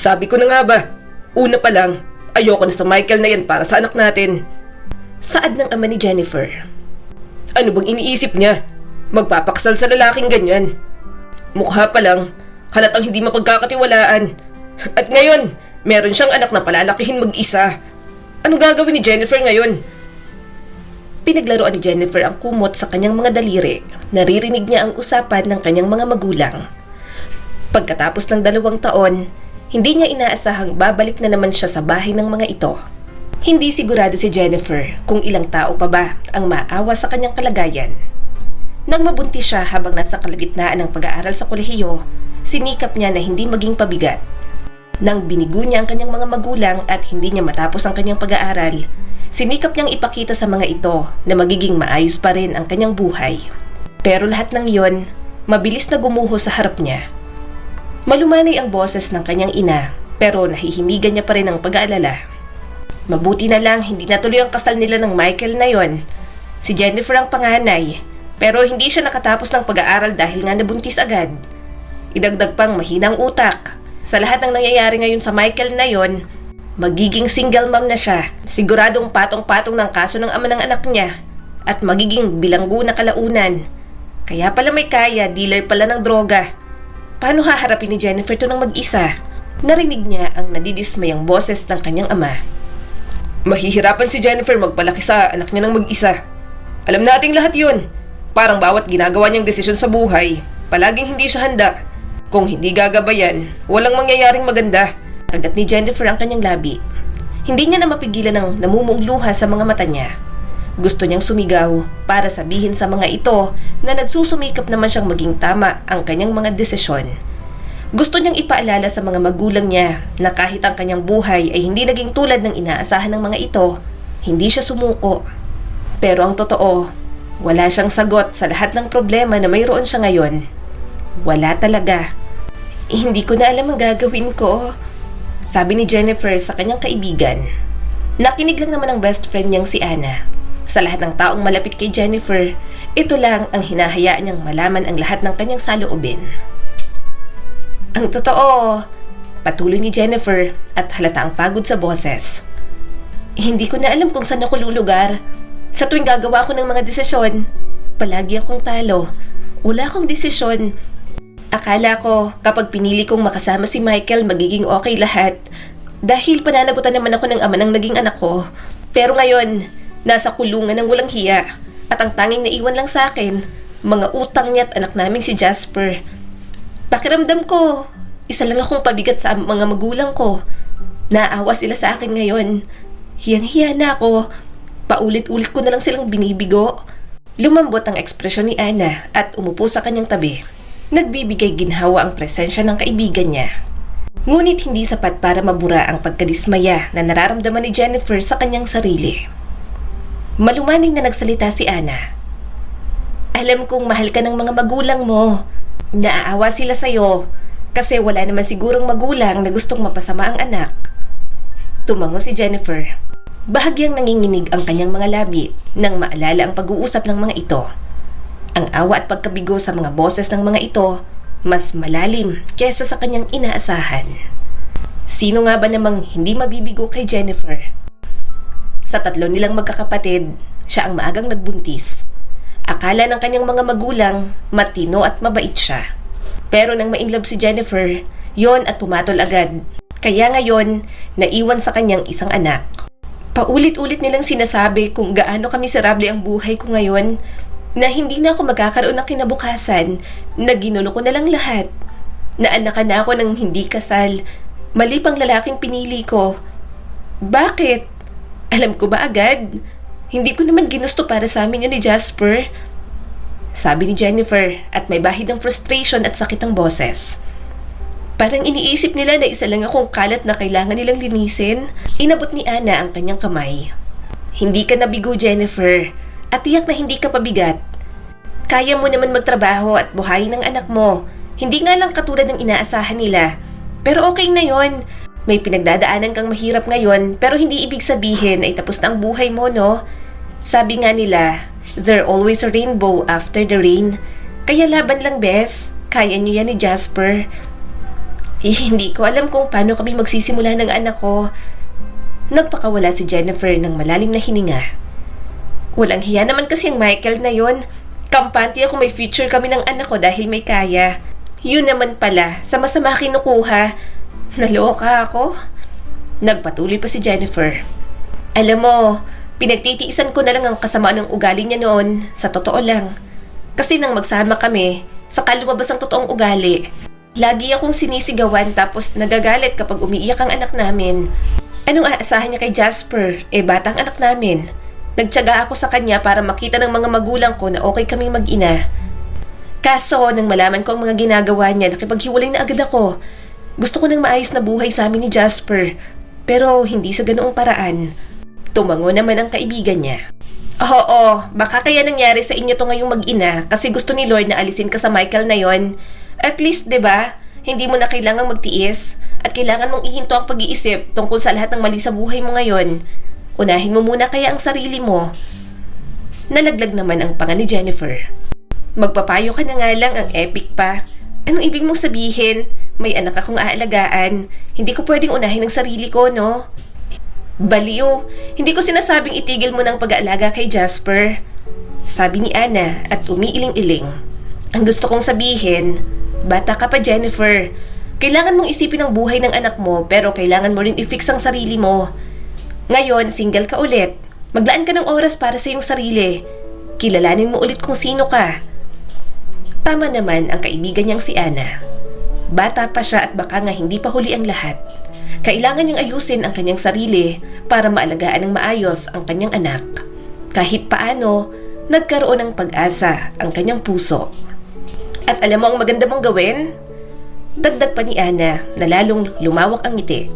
Sabi ko na nga ba, una pa lang, ayoko na sa Michael na yan para sa anak natin. Saad ng ama ni Jennifer. Ano bang iniisip niya? Magpapakasal sa lalaking ganyan. Mukha pa lang, halatang hindi mapagkakatiwalaan. At ngayon, meron siyang anak na palalakihin mag-isa. Anong gagawin ni Jennifer ngayon? Pinaglaruan ni Jennifer ang kumot sa kanyang mga daliri. Naririnig niya ang usapan ng kanyang mga magulang. Pagkatapos ng 2 taon, hindi niya inaasahang babalik na naman siya sa bahay ng mga ito. Hindi sigurado si Jennifer kung ilang tao pa ba ang maawa sa kanyang kalagayan. Nang mabuntis siya habang nasa kalagitnaan ng pag-aaral sa kolehiyo, sinikap niya na hindi maging pabigat. Nang binigo niya ang kanyang mga magulang at hindi niya matapos ang kanyang pag-aaral, sinikap niyang ipakita sa mga ito na magiging maayos pa rin ang kanyang buhay. Pero lahat ng iyon, mabilis na gumuho sa harap niya. Malumanay ang boses ng kanyang ina, pero nahihimigan niya pa rin ang pag-aalala. Mabuti na lang hindi natuloy ang kasal nila ng Michael na yon. Si Jennifer ang panganay, pero hindi siya nakatapos ng pag-aaral dahil nga nabuntis agad. Idagdag pang mahinang utak. Sa lahat ng nangyayari ngayon sa Michael na yon, magiging single mom na siya. Siguradong patong-patong ng kaso ng ama ng anak niya at magiging bilanggo na kalaunan. Kaya pala may kaya, dealer pala ng droga. Paano haharapin ni Jennifer to ng mag-isa? Narinig niya ang nadidismayang boses ng kanyang ama. Mahihirapan si Jennifer magpalaki sa anak niya ng mag-isa. Alam nating lahat yun. Parang bawat ginagawa niyang desisyon sa buhay, palaging hindi siya handa. Kung hindi gagabayan, walang mangyayaring maganda. Kagat ni Jennifer ang kanyang labi. Hindi niya na mapigilan ang namumuong luha sa mga mata niya. Gusto niyang sumigaw para sabihin sa mga ito na nagsusumikap naman siyang maging tama ang kanyang mga desisyon. Gusto niyang ipaalala sa mga magulang niya na kahit ang kanyang buhay ay hindi naging tulad ng inaasahan ng mga ito, hindi siya sumuko. Pero ang totoo, wala siyang sagot sa lahat ng problema na mayroon siya ngayon. Wala talaga. Hindi ko na alam ang gagawin ko, sabi ni Jennifer sa kanyang kaibigan. Nakinig lang naman ang best friend niyang si Anna. Sa lahat ng taong malapit kay Jennifer, ito lang ang hinahayaan niyang malaman ang lahat ng kanyang saloobin. Ang totoo, patuloy ni Jennifer at halata ang pagod sa boses. Hindi ko na alam kung saan ako lulugar. Sa tuwing gagawa ko ng mga desisyon, palagi akong talo. Wala akong desisyon. Akala ko kapag pinili kong makasama si Michael magiging okay lahat dahil pananagutan naman ako ng ama ng naging anak ko. Pero ngayon, nasa kulungan ng walang hiya at ang tanging naiwan lang sa akin, mga utang niya at anak naming si Jasper. Pakiramdam ko, isa lang akong pabigat sa mga magulang ko. Naawa sila sa akin ngayon. Hiyang-hiya na ako. Paulit-ulit ko na lang silang binibigo. Lumambot ang ekspresyon ni Anna at umupo sa kanyang tabi. Nagbibigay ginhawa ang presensya ng kaibigan niya. Ngunit hindi sapat para mabura ang pagkadismaya na nararamdaman ni Jennifer sa kanyang sarili. Malumanay na nagsalita si Anna. Alam kong mahal ka ng mga magulang mo. Naaawa sila sa'yo kasi wala naman sigurong magulang na gustong mapasama ang anak. Tumango si Jennifer. Bahagyang nanginginig ang kanyang mga labi nang maalala ang pag-uusap ng mga ito. Ang awa at pagkabigo sa mga boses ng mga ito mas malalim kesa sa kanyang inaasahan. Sino nga ba namang hindi mabibigo kay Jennifer? Sa 3 nilang magkakapatid, siya ang maagang nagbuntis. Akala ng kanyang mga magulang, matino at mabait siya. Pero nang ma-inlove si Jennifer, yon at pumatol agad. Kaya ngayon, naiwan sa kanyang isang anak. Paulit-ulit nilang sinasabi kung gaano kamiserable ang buhay ko ngayon, na hindi na ako magkakaroon ng kinabukasan, na ginulo ko na lang lahat. Naanakan na ako ng hindi kasal, mali pang lalaking pinili ko. Bakit? Alam ko ba agad? Hindi ko naman ginusto para sa amin yun ni Jasper. Sabi ni Jennifer at may bahid ng frustration at sakit ang boses. Parang iniisip nila na isa lang akong kalat na kailangan nilang linisin. Inabot ni Anna ang kanyang kamay. Hindi ka nabigo, Jennifer. At tiyak na hindi ka pabigat. Kaya mo naman magtrabaho at buhayin ng anak mo. Hindi nga lang katulad ng inaasahan nila. Pero okay na yon. May pinagdadaanan kang mahirap ngayon pero hindi ibig sabihin ay tapos na ang buhay mo, no? Sabi nga nila, there always a rainbow after the rain. Kaya laban lang, bes. Kaya niyo yan ni Jasper. Hindi ko alam kung paano kami magsisimula ng anak ko. Nagpakawala si Jennifer ng malalim na hininga. Walang hiya naman kasi ang Michael na yon. Kampante ako may future kami ng anak ko dahil may kaya. Yun naman pala, sa masama kinukuha. Naloka ako. Nagpatuloy pa si Jennifer. Alam mo, pinagtitiisan ko na lang ang kasamaan ng ugali niya noon, sa totoo lang. Kasi nang magsama kami, saka lumabas ang totoong ugali. Lagi akong sinisigawan tapos nagagalit kapag umiiyak ang anak namin. Anong aasahan niya kay Jasper? Batang anak namin. Nagtiyaga ako sa kanya para makita ng mga magulang ko na okay kaming mag-ina. Kaso, nang malaman ko ang mga ginagawa niya, nakipaghiwalay na agad ako. Gusto ko ng maayos na buhay sa amin ni Jasper, pero hindi sa ganoong paraan. Tumango naman ang kaibigan niya. Oo, baka kaya nangyari sa inyo to ngayong mag-ina kasi gusto ni Lord na alisin ka sa Michael na yon. At least, 'di ba? Hindi mo na kailangang magtiis at kailangan mong ihinto ang pag-iisip tungkol sa lahat ng mali sa buhay mo ngayon. Unahin mo muna kaya ang sarili mo. Nalaglag naman ang panga ni Jennifer. Magpapayo ka na nga lang, ang epic pa. Anong ibig mong sabihin? May anak akong aalagaan. Hindi ko pwedeng unahin ang sarili ko, no? Baliw, hindi ko sinasabing itigil mo ng pag-aalaga kay Jasper. Sabi ni Ana at umiiling-iling. Ang gusto kong sabihin, bata ka pa Jennifer. Kailangan mong isipin ang buhay ng anak mo pero kailangan mo rin i-fix ang sarili mo. Ngayon, single ka ulit. Maglaan ka ng oras para sa iyong sarili. Kilalanin mo ulit kung sino ka. Tama naman ang kaibigan niyang si Ana. Bata pa siya at baka nga hindi pa huli ang lahat. Kailangan niyang ayusin ang kanyang sarili para maalagaan ng maayos ang kanyang anak. Kahit paano, nagkaroon ng pag-asa ang kanyang puso. At alam mo ang maganda mong gawin? Dagdag pa ni Ana na lalong lumawak ang ngiti.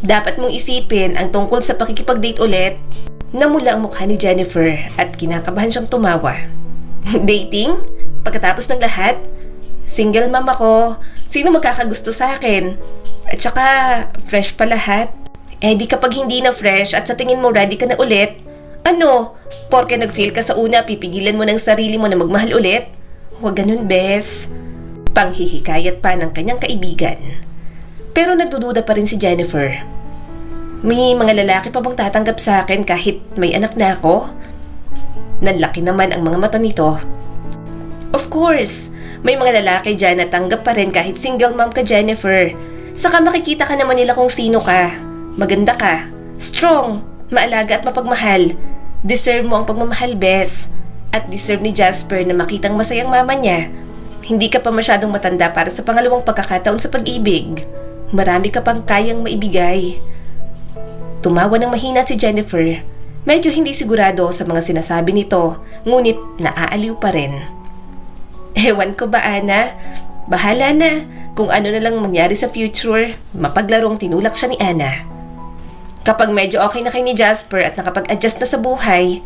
Dapat mong isipin ang tungkol sa pakikipag-date ulit. Namula ang mukha ni Jennifer at kinakabahan siyang tumawa. Dating? Pagkatapos ng lahat? Single mom ako. Sino magkakagusto sa akin? At saka, fresh pa lahat. Di kapag hindi na fresh at sa tingin mo ready ka na ulit, ano? Porke nag-fail ka sa una, pipigilan mo ng sarili mo na magmahal ulit? Huwag ganun, bes. Panghihikayat pa ng kanyang kaibigan. Pero nagdududa pa rin si Jennifer. May mga lalaki pa bang tatanggap sa akin kahit may anak na ako? Nanlaki naman ang mga mata nito. Of course, may mga lalaki dyan na tanggap pa rin kahit single mom ka, Jennifer. Saka makikita ka naman nila kung sino ka. Maganda ka, strong, maalaga at mapagmahal. Deserve mo ang pagmamahal, bes. At deserve ni Jasper na makitang masayang mama niya. Hindi ka pa masyadong matanda para sa pangalawang pagkakataon sa pag-ibig. Marami ka pang kayang maibigay. Tumawa ng mahina si Jennifer. Medyo hindi sigurado sa mga sinasabi nito, ngunit naaaliw pa rin. Ewan ko ba, Ana? Bahala na. Kung ano na lang mangyari sa future, mapaglarong tinulak siya ni Ana. Kapag medyo okay na kay ni Jasper at nakapag-adjust na sa buhay,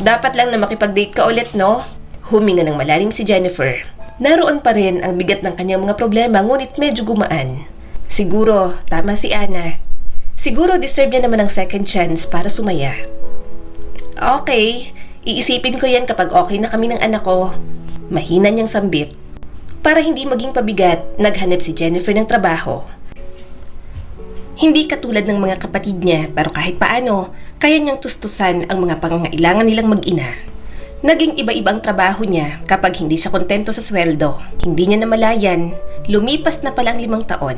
dapat lang na makipag-date ka ulit, no? Huminga ng malalim si Jennifer. Naroon pa rin ang bigat ng kanyang mga problema, ngunit medyo gumaan. Siguro, tama si Ana. Siguro deserve niya naman ang second chance para sumaya. Okay, iisipin ko yan kapag okay na kami ng anak ko. Mahina niyang sambit. Para hindi maging pabigat, naghanap si Jennifer ng trabaho. Hindi katulad ng mga kapatid niya, pero kahit paano, kaya niyang tustusan ang mga pangangailangan nilang mag-ina. Naging iba-ibang trabaho niya kapag hindi siya kontento sa sweldo. Hindi niya namalayan, lumipas na palang 5 taon.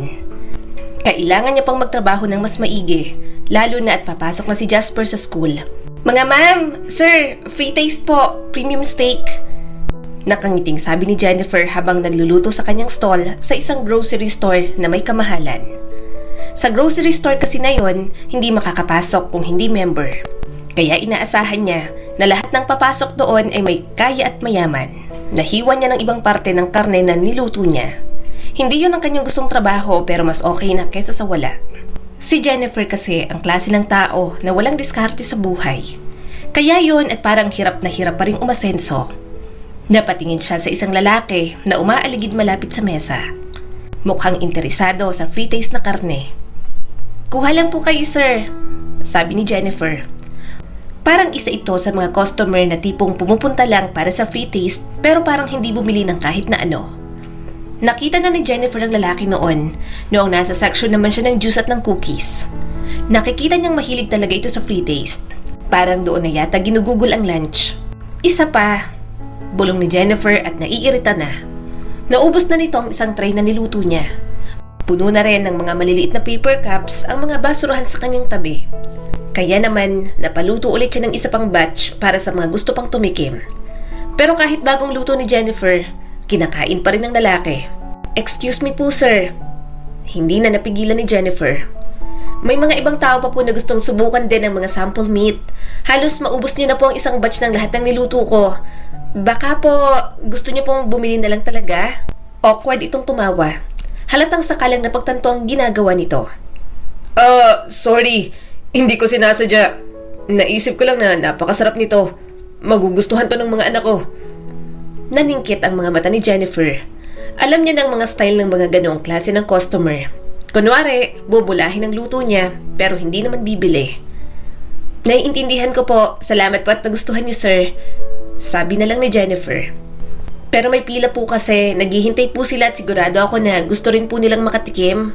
Kailangan niya pang magtrabaho ng mas maigi, lalo na at papasok na si Jasper sa school. Mga ma'am, sir, free taste po, premium steak. Nakangiting sabi ni Jennifer habang nagluluto sa kanyang stall sa isang grocery store na may kamahalan. Sa grocery store kasi na yon, hindi makakapasok kung hindi member. Kaya inaasahan niya na lahat ng papasok doon ay may kaya at mayaman. Nahiwa niya ng ibang parte ng karne na niluto niya. Hindi yun ang kanyang gustong trabaho pero mas okay na kaysa sa wala. Si Jennifer kasi ang klase ng tao na walang diskarte sa buhay. Kaya yun at parang hirap na hirap pa rin umasenso. Napatingin siya sa isang lalaki na umaaligid malapit sa mesa. Mukhang interesado sa free taste na karne. Kuha lang po kayo, sir, sabi ni Jennifer. Parang isa ito sa mga customer na tipong pumupunta lang para sa free taste pero parang hindi bumili ng kahit na ano. Nakita na ni Jennifer ang lalaki noon, noong nasa section naman siya ng juice at ng cookies. Nakikita niyang mahilig talaga ito sa free taste. Parang doon na yata ginugugol ang lunch. Isa pa, bulong ni Jennifer at naiirita na. Naubos na nito ang isang tray na niluto niya. Puno na rin ng mga maliliit na paper cups ang mga basurahan sa kanyang tabi. Kaya naman, napaluto ulit siya ng isa pang batch para sa mga gusto pang tumikim. Pero kahit bagong luto ni Jennifer, kinakain pa rin ng lalaki. "Excuse me po, sir." Hindi na napigilan ni Jennifer. "May mga ibang tao pa po na gustong subukan din ng mga sample meat. Halos maubos niyo na po ang isang batch ng lahat ng niluto ko. Baka po gusto niyo pong bumili na lang talaga?" Awkward itong tumawa. Halatang sakalang napagtanto ang ginagawa nito. Sorry. Hindi ko sinasadya. Naisip ko lang na napakasarap nito. Magugustuhan to ng mga anak ko." Naningkit ang mga mata ni Jennifer. Alam niya ng mga style ng mga ganoong klase ng customer. Kunwari, bubulahin ang luto niya, pero hindi naman bibili. "Naiintindihan ko po. Salamat po at nagustuhan niyo, sir." Sabi na lang ni Jennifer. "Pero may pila po kasi, naghihintay po sila at sigurado ako na gusto rin po nilang makatikim."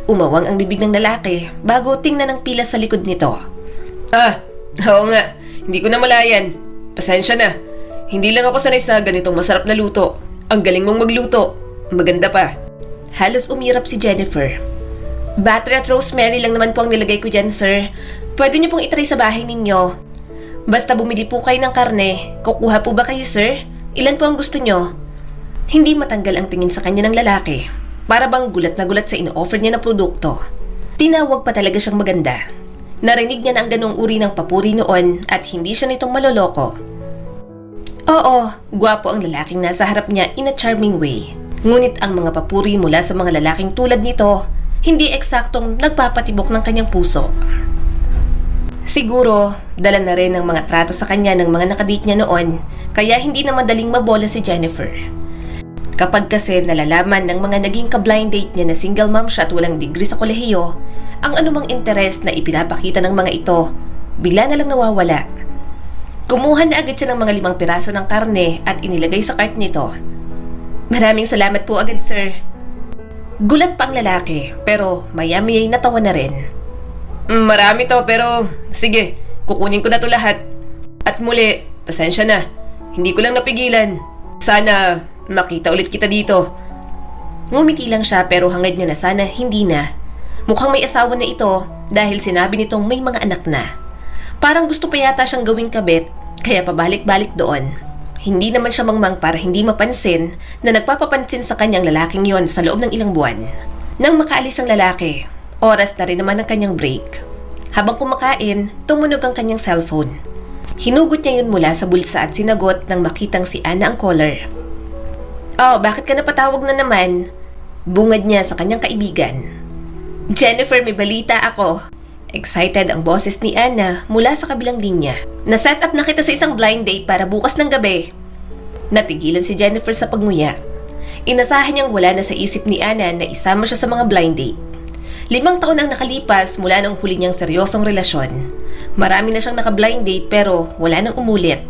Umawang ang bibig ng lalaki bago tingnan ang pila sa likod nito. Oo nga. Hindi ko na malayan. Pasensya na. Hindi lang ako sanay sa ganitong masarap na luto. Ang galing mong magluto. Maganda pa. Halos umirap si Jennifer. "Butter at rosemary lang naman po ang nilagay ko dyan, sir. Pwede niyo pong itry sa bahay ninyo. Basta bumili po kayo ng karne. Kukuha po ba kayo, sir? Ilan po ang gusto niyo?" Hindi matanggal ang tingin sa kanya ng lalaki. Para bang gulat na gulat sa ino-offer niya na produkto. Tinawag pa talaga siyang maganda. Narinig niya na ang ganong uri ng papuri noon at hindi siya nitong maloloko. Oo, gwapo ang lalaking nasa harap niya in a charming way. Ngunit ang mga papuri mula sa mga lalaking tulad nito, hindi eksaktong nagpapatibok ng kanyang puso. Siguro, dala na rin ng mga trato sa kanya ng mga nakadate niya noon, kaya hindi na madaling mabola si Jennifer. Kapag kasi nalalaman ng mga naging ka-blind date niya na single mom siya at walang degree sa kolehiyo, ang anumang interes na ipinapakita ng mga ito, bigla na lang nawawala. Kumuha na agad siya ng mga 5 piraso ng karne at inilagay sa cart nito. "Maraming salamat po agad, sir." Gulat pa ang lalaki, pero maya-maya natawa na rin. Marami to pero sige, kukunin ko na to lahat. At muli, pasensya na. Hindi ko lang napigilan. Sana makita ulit kita dito. Ngumiti lang siya pero hangad niya na sana hindi na. Mukhang may asawa na ito dahil sinabi nitong may mga anak na. Parang gusto pa yata siyang gawing kabit, kaya pabalik-balik doon. Hindi naman siya mangmang para hindi mapansin na nagpapapansin sa kanyang lalaking yon sa loob ng ilang buwan. Nang makaalis ang lalaki, oras na rin naman ang kanyang break. Habang kumakain, tumunog ang kanyang cellphone. Hinugot niya yun mula sa bulsa at sinagot nang makitang si Anna ang caller. "Oh, bakit ka napatawag na naman?" Bungad niya sa kanyang kaibigan. "Jennifer, may balita ako." Excited ang boses ni Anna mula sa kabilang linya. "Na-set up na kita sa isang blind date para bukas ng gabi." Natigilan si Jennifer sa pagnguya. Inasahan niyang wala na sa isip ni Anna na isama siya sa mga blind date. 5 taon ang nakalipas mula nung huli niyang seryosong relasyon. Marami na siyang naka-blind date pero wala nang umulit.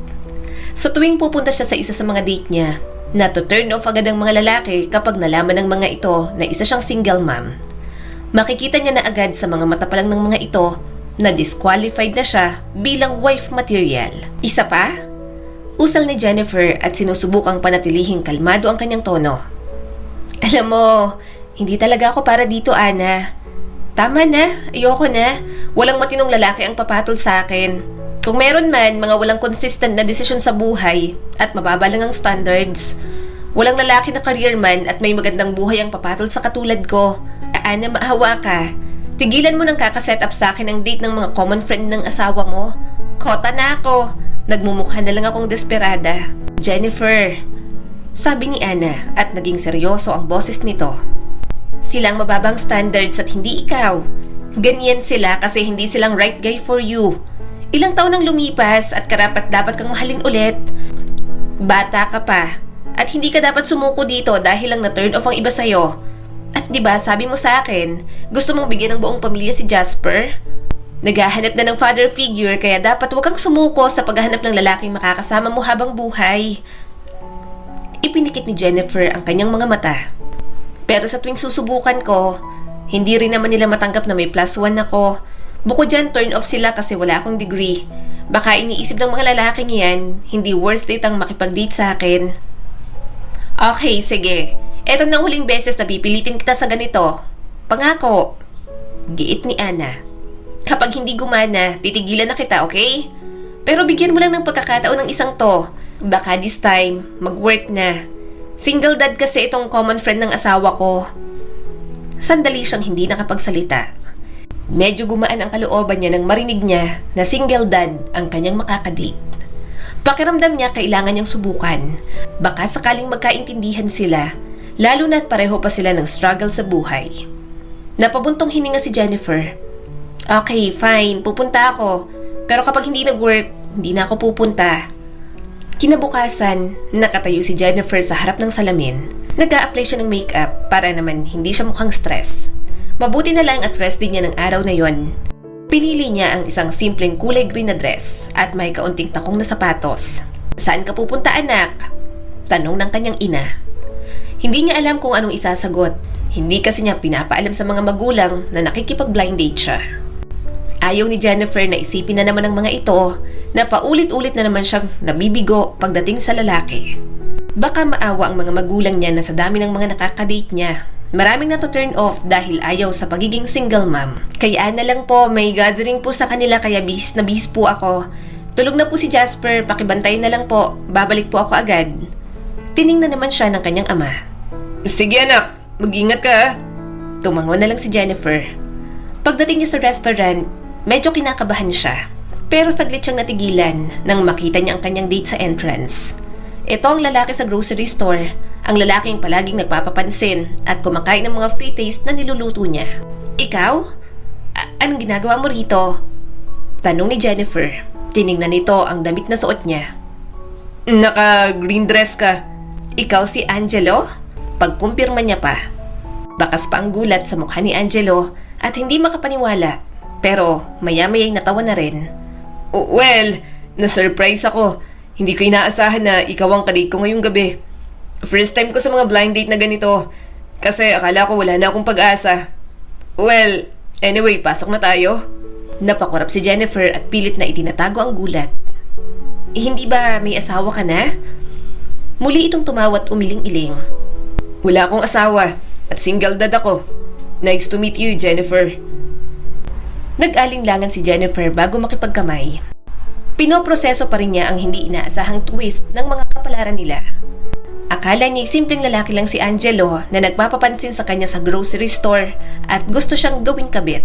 Sa tuwing pupunta siya sa isa sa mga date niya, nato-turn off agad ang mga lalaki kapag nalaman ng mga ito na isa siyang single mom. Makikita niya na agad sa mga mata pa lang ng mga ito na disqualified na siya bilang wife material. Isa pa? Usal ni Jennifer at sinusubukang panatilihing kalmado ang kanyang tono. "Alam mo, hindi talaga ako para dito, Ana. Tama na, ayoko na. Walang matinong lalaki ang papatol sa akin. Kung meron man, mga walang consistent na desisyon sa buhay at mababa lang ang standards. Walang lalaki na career man at may magandang buhay ang papatol sa katulad ko. Ana, maawa ka. Tigilan mo nang kakaset up sa akin ang date ng mga common friend ng asawa mo. Kota na ako. Nagmumukha na lang akong desperada." "Jennifer," sabi ni Ana at naging seryoso ang boses nito. "Silang mababang standards at hindi ikaw. Ganyan sila kasi hindi silang right guy for you. Ilang taon nang lumipas at karapat dapat kang mahalin ulit. Bata ka pa at hindi ka dapat sumuko dito dahil lang na-turn off ang iba sa'yo. At 'di ba sabi mo sa akin, gusto mong bigyan ng buong pamilya si Jasper? Naghahanap na ng father figure kaya dapat huwag kang sumuko sa paghahanap ng lalaking makakasama mo habang buhay." Ipinikit ni Jennifer ang kanyang mga mata. Pero sa tuwing susubukan ko, hindi rin naman nila matanggap na may +1 ako. Bukod dyan, turn off sila kasi wala akong degree. Baka iniisip ng mga lalaki niyan, hindi worth it ang makipag-date sa akin. Okay, sige. Eto na huling beses na pipilitin kita sa ganito. Pangako. Giit ni Ana. Kapag hindi gumana, titigilan na kita, okay? Pero bigyan mo lang ng pagkakataon ng isang to. Baka this time, mag-work na. Single dad kasi itong common friend ng asawa ko. Sandali siyang hindi nakapagsalita. Medyo gumaan ang kalooban niya nang marinig niya na single dad ang kanyang makakadate. Pakiramdam niya kailangan niyang subukan. Baka sakaling magkaintindihan sila, lalo na't pareho pa sila ng struggle sa buhay. Napabuntong hininga si Jennifer. Okay, fine, pupunta ako. Pero kapag hindi nag-work, hindi na ako pupunta. Kinabukasan, nakatayo si Jennifer sa harap ng salamin. Nag-a-apply siya ng makeup para naman hindi siya mukhang stress. Mabuti na lang at rest din niya ng araw na yon. Pinili niya ang isang simpleng kulay green na dress at may kaunting takong na sapatos. Saan ka pupunta, anak? Tanong ng kanyang ina. Hindi niya alam kung anong isasagot. Hindi kasi niya pinapaalam sa mga magulang na nakikipag-blind date siya. Ayaw ni Jennifer na isipin na naman ng mga ito na paulit-ulit na naman siyang nabibigo pagdating sa lalaki. Baka maawa ang mga magulang niya na sa dami ng mga nakakadate niya. Maraming nato-turn off dahil ayaw sa pagiging single mom. Kaya na lang po, may gathering po sa kanila kaya bihis na bihis po ako. Tulog na po si Jasper, pakibantay na lang po. Babalik po ako agad. Tiningnan naman siya ng kanyang ama. Sige anak, mag-ingat ka ha. Tumango na lang si Jennifer. Pagdating niya sa restaurant, medyo kinakabahan siya. Pero saglit siyang natigilan nang makita niya ang kanyang date sa entrance. Ito ang lalaki sa grocery store, ang lalaking palaging nagpapapansin at kumakain ng mga free taste na niluluto niya. Ikaw? Anong ginagawa mo rito? Tanong ni Jennifer. Tiningnan nito ang damit na suot niya. Naka-green dress ka. Ikaw si Angelo? Pagkumpirma niya pa. Bakas pa ang gulat sa mukha ni Angelo at hindi makapaniwala. Pero maya-maya'y natawa na rin. Well, na-surprise ako. Hindi ko inaasahan na ikaw ang kadate ko ngayong gabi. First time ko sa mga blind date na ganito. Kasi akala ko wala na akong pag-asa. Well, anyway, pasok na tayo. Napakurap si Jennifer at pilit na itinatago ang gulat. Hindi ba may asawa ka na? Muli itong tumawa at umiling-iling. Wala akong asawa at single dad ako. Nice to meet you, Jennifer. Nag-alinlangan si Jennifer bago makipagkamay. Pinoproseso pa rin niya ang hindi inaasahang twist ng mga kapalaran nila. Akala niya simpleng lalaki lang si Angelo na nagpapapansin sa kanya sa grocery store at gusto siyang gawing kabit.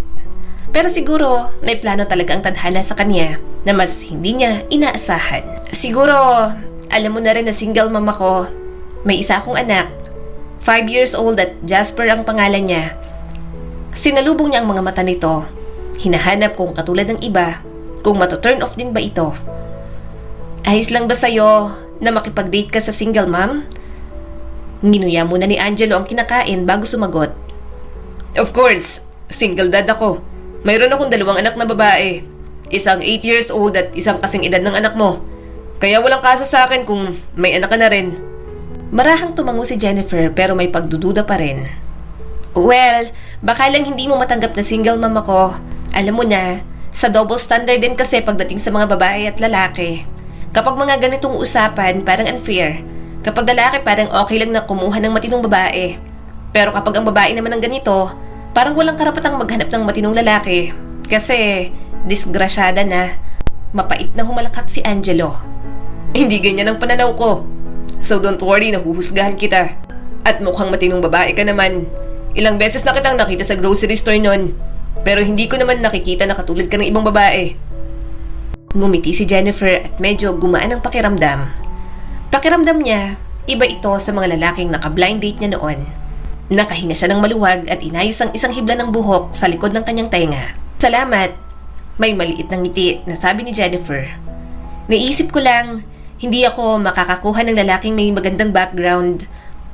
Pero siguro may plano talaga ang tadhana sa kanya na mas hindi niya inaasahan. Siguro alam mo na rin na single mom ako. May isa akong anak. 5 years old at Jasper ang pangalan niya. Sinalubong niya ang mga mata nito. Hinahanap kung katulad ng iba, kung mato-turn off din ba ito. Ayos lang ba sa'yo na makipag-date ka sa single mom? Nginuya muna ni Angelo ang kinakain bago sumagot. Of course, single dad ako. Mayroon akong 2 anak na babae. Isang 8 years old at isang kasing edad ng anak mo. Kaya walang kaso sa akin kung may anak ka na rin. Marahang tumango si Jennifer pero may pagdududa pa rin. Well, baka lang hindi mo matanggap na single mom ako. Alam mo na, sa double standard din kasi pagdating sa mga babae at lalaki. Kapag mga ganitong usapan, parang unfair. Kapag lalaki, parang okay lang na kumuha ng matinong babae. Pero kapag ang babae naman ng ganito, parang walang karapatang maghanap ng matinong lalaki. Kasi, disgrasyada na. Mapait na humalakak si Angelo. Hindi ganyan ang pananaw ko. So don't worry, nahuhusgahan kita. At mukhang matinong babae ka naman. Ilang beses na kitang nakita sa grocery store nun. Pero hindi ko naman nakikita na katulad ka ng ibang babae. Ngumiti si Jennifer at medyo gumaan ang pakiramdam. Pakiramdam niya, iba ito sa mga lalaking naka-blind date niya noon. Nakahinga siya ng maluwag at inayos ang isang hibla ng buhok sa likod ng kanyang tenga. Salamat. May maliit na ngiti na sabi ni Jennifer. Naisip ko lang, hindi ako makakakuha ng lalaking may magandang background.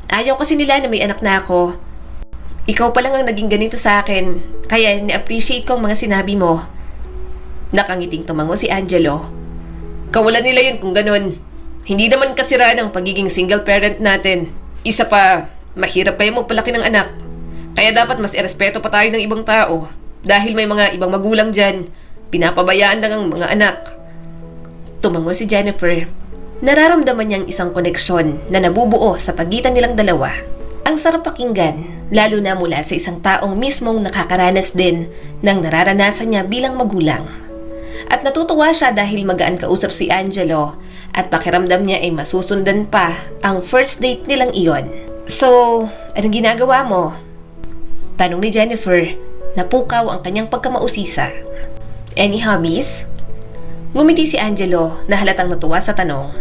Ayaw kasi nila na may anak na ako. Ikaw pa lang ang naging ganito sa akin, kaya na-appreciate ko ang mga sinabi mo. Nakangiting tumango si Angelo. Kawalan nila yun kung ganun. Hindi naman kasiraan ang pagiging single parent natin. Isa pa, mahirap kayo magpalaki ng anak. Kaya dapat mas irespeto pa tayo ng ibang tao. Dahil may mga ibang magulang dyan, pinapabayaan lang ang mga anak. Tumango si Jennifer. Nararamdaman niyang isang koneksyon na nabubuo sa pagitan nilang dalawa. Ang sarap pakinggan, lalo na mula sa isang taong mismong nakakaranas din ng nararanasan niya bilang magulang. At natutuwa siya dahil magaan kausap si Angelo at pakiramdam niya ay masusundan pa ang first date nilang iyon. So, anong ginagawa mo? Tanong ni Jennifer, napukaw ang kanyang pagkamausisa. Any hobbies? Ngumiti si Angelo na halatang natuwa sa tanong.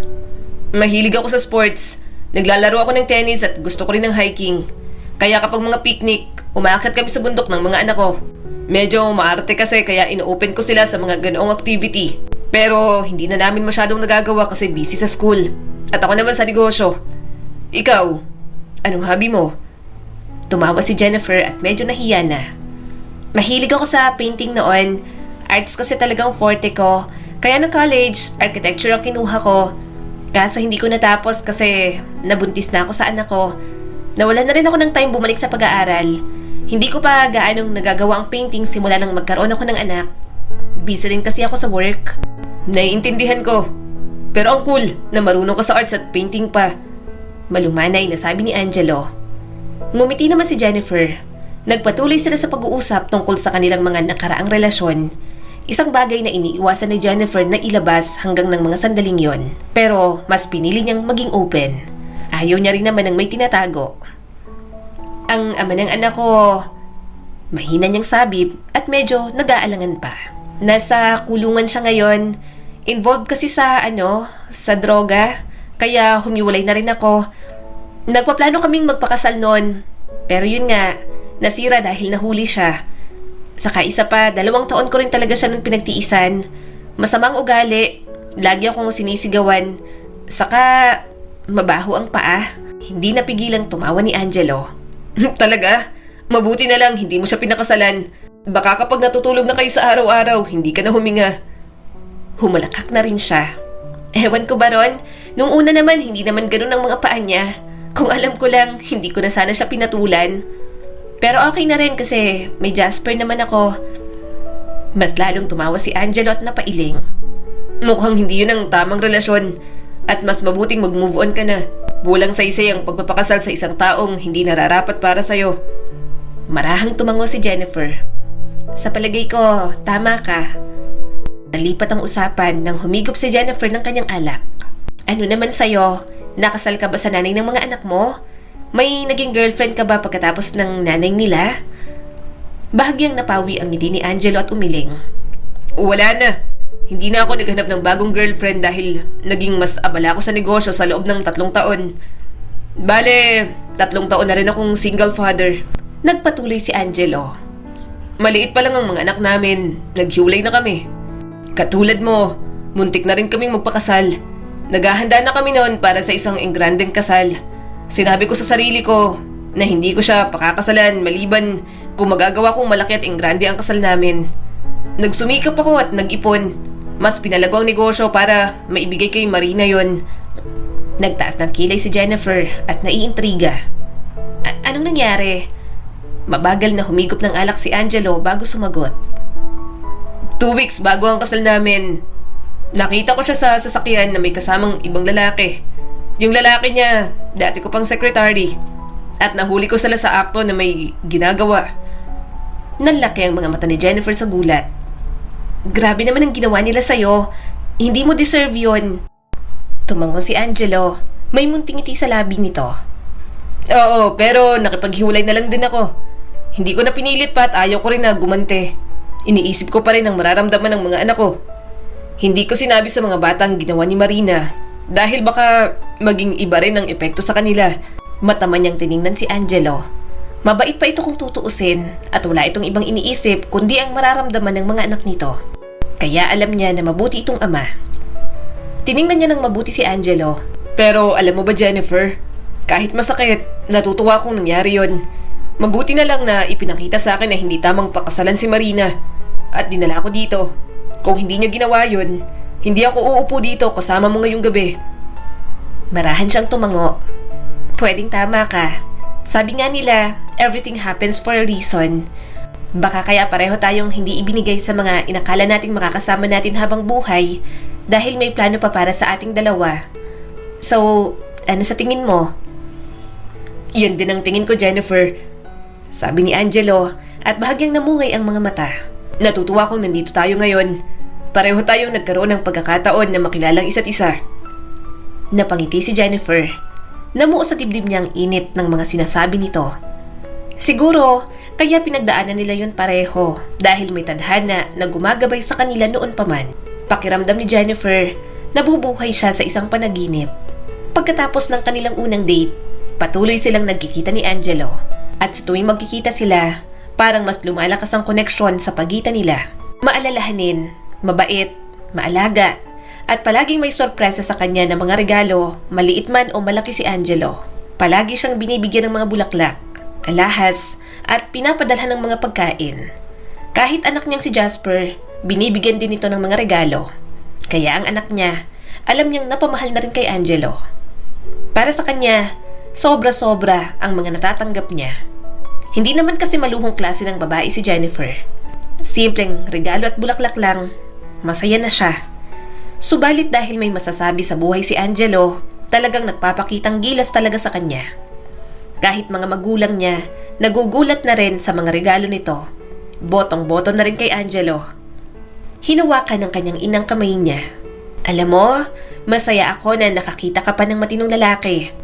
Mahilig ako sa sports. Naglalaro ako ng tennis at gusto ko rin ng hiking. Kaya kapag mga picnic, umaakyat kami sa bundok ng mga anak ko. Medyo maarte kasi kaya ino-open ko sila sa mga ganoong activity. Pero hindi na namin masyadong nagagawa kasi busy sa school. At ako naman sa negosyo. Ikaw, anong hobby mo? Tumawa si Jennifer at medyo nahiya na. Mahilig ako sa painting noon. Arts kasi talagang forte ko. Kaya ng college, architecture ang kinuha ko. Kaso hindi ko natapos kasi nabuntis na ako sa anak ko. Nawalan na rin ako ng time bumalik sa pag-aaral. Hindi ko pa gaanong nagagawa ang painting simula nang magkaroon ako ng anak. Busy rin kasi ako sa work. Naiintindihan ko. Pero ang cool na marunong ka sa arts at painting pa. Malumanay na sabi ni Angelo. Ngumiti naman si Jennifer. Nagpatuloy sila sa pag-uusap tungkol sa kanilang mga nakaraang relasyon. Isang bagay na iniiwasan ni Jennifer na ilabas hanggang ng mga sandaling yon. Pero mas pinili niyang maging open. Ayaw niya rin naman ng may tinatago. Ang ama ng anak ko, mahina niyang sabib at medyo nag-aalangan pa. Nasa kulungan siya ngayon. Involved kasi sa droga. Kaya humiwalay na rin ako. Nagpaplano kaming magpakasal noon. Pero yun nga, nasira dahil nahuli siya. Saka isa pa, 2 taon ko rin talaga siya nang pinagtiisan. Masamang ugali, lagi akong sinisigawan. Saka, mabaho ang paa. Hindi napigilang tumawa ni Angelo. Talaga? Mabuti na lang hindi mo siya pinakasalan. Baka kapag natutulog na kayo sa araw-araw, hindi ka na huminga. Humalakak na rin siya. Ewan ko ba ron? Nung una naman, hindi naman ganun ang mga paa niya. Kung alam ko lang, hindi ko na sana siya pinatulan. Pero okay na rin kasi may Jasper naman ako. Mas lalong tumawa si Angelo at napailing. Mukhang hindi yun ang tamang relasyon. At mas mabuting mag-move on ka na. Bulang saysay ang pagpapakasal sa isang taong hindi nararapat para sa'yo. Marahang tumango si Jennifer. Sa palagay ko, tama ka. Nalipat ang usapan nang humigop si Jennifer ng kanyang alak. Ano naman sa'yo? Nakasal ka ba sa nanay ng mga anak mo? May naging girlfriend ka ba pagkatapos ng nanay nila? Bahagyang napawi ang ngiti ni Angelo at umiling. Wala na. Hindi na ako naghanap ng bagong girlfriend dahil naging mas abala ako sa negosyo sa loob ng 3 taon. Bale, 3 taon na rin akong single father. Nagpatuloy si Angelo. Maliit pa lang ang mga anak namin. Naghiwalay na kami. Katulad mo, muntik na rin kaming magpakasal. Naghahanda na kami noon para sa isang engrandeng kasal. Sinabi ko sa sarili ko na hindi ko siya pakakasalan maliban kung magagawa kong malaki at engrande ang kasal namin. Nagsumikap ako at nag-ipon. Mas pinalago ang negosyo para maibigay kay Marina yon. Nagtaas ng kilay si Jennifer at naiintriga. Anong nangyari? Mabagal na humigop ng alak si Angelo bago sumagot. 2 weeks bago ang kasal namin, nakita ko siya sa sasakyan na may kasamang ibang lalaki. Yung lalaki niya, dati ko pang secretary. At nahuli ko sila sa akto na may ginagawa. Nanlaki ang mga mata ni Jennifer sa gulat. Grabe naman ang ginawa nila sa'yo. Hindi mo deserve yun. Tumango si Angelo. May munting ngiti sa labi nito. Oo, pero nakipaghiwalay na lang din ako. Hindi ko na pinilit pa at ayaw ko rin na gumante. Iniisip ko pa rin ang mararamdaman ng mga anak ko. Hindi ko sinabi sa mga batang ginawa ni Marina dahil baka maging iba rin ang epekto sa kanila. Mataman niyang tiningnan si Angelo. Mabait pa ito kung tutuusin at wala itong ibang iniisip kundi ang mararamdaman ng mga anak nito. Kaya alam niya na mabuti itong ama. Tiningnan niya ng mabuti si Angelo. Pero alam mo ba, Jennifer, kahit masakit, natutuwa kong nangyari yon. Mabuti na lang na ipinakita sa akin na hindi tamang pakasalan si Marina at dinala ko dito. Kung hindi niya ginawa yon, hindi ako uupo dito kasama mo ngayong gabi. Marahan siyang tumango. Pwedeng tama ka. Sabi nga nila, everything happens for a reason. Baka kaya pareho tayong hindi ibinigay sa mga inakala nating makakasama natin habang buhay dahil may plano pa para sa ating dalawa. So, ano sa tingin mo? Yun din ang tingin ko, Jennifer. Sabi ni Angelo at bahagyang namungay ang mga mata. Natutuwa kong nandito tayo ngayon. Pareho tayong nagkaroon ng pagkakataon na makilalang isa't isa. Napangiti si Jennifer. Namuo sa dibdib niya ang init ng mga sinasabi nito. Siguro, kaya pinagdaanan nila yun pareho dahil may tadhana na gumagabay sa kanila noon pa man. Pakiramdam ni Jennifer, nabubuhay siya sa isang panaginip. Pagkatapos ng kanilang unang date, patuloy silang nagkikita ni Angelo. At sa tuwing magkikita sila, parang mas lumalakas ang koneksyon sa pagitan nila. Maalalahanin, mabait, maalaga, at palaging may sorpresa sa kanya ng mga regalo, maliit man o malaki si Angelo. Palagi siyang binibigyan ng mga bulaklak, alahas, at pinapadalhan ng mga pagkain. Kahit anak niyang si Jasper, binibigyan din ito ng mga regalo. Kaya ang anak niya, alam niyang napamahal na rin kay Angelo. Para sa kanya, sobra-sobra ang mga natatanggap niya. Hindi naman kasi maluhong klase ng babae si Jennifer. Simpleng regalo at bulaklak lang, masaya na siya. Subalit dahil may masasabi sa buhay si Angelo, talagang nagpapakitang gilas talaga sa kanya. Kahit mga magulang niya, nagugulat na rin sa mga regalo nito. Botong-boto na rin kay Angelo. Hinawakan ng kanyang inang kamay niya. Alam mo, masaya ako na nakakita ka pa ng matinong lalaki.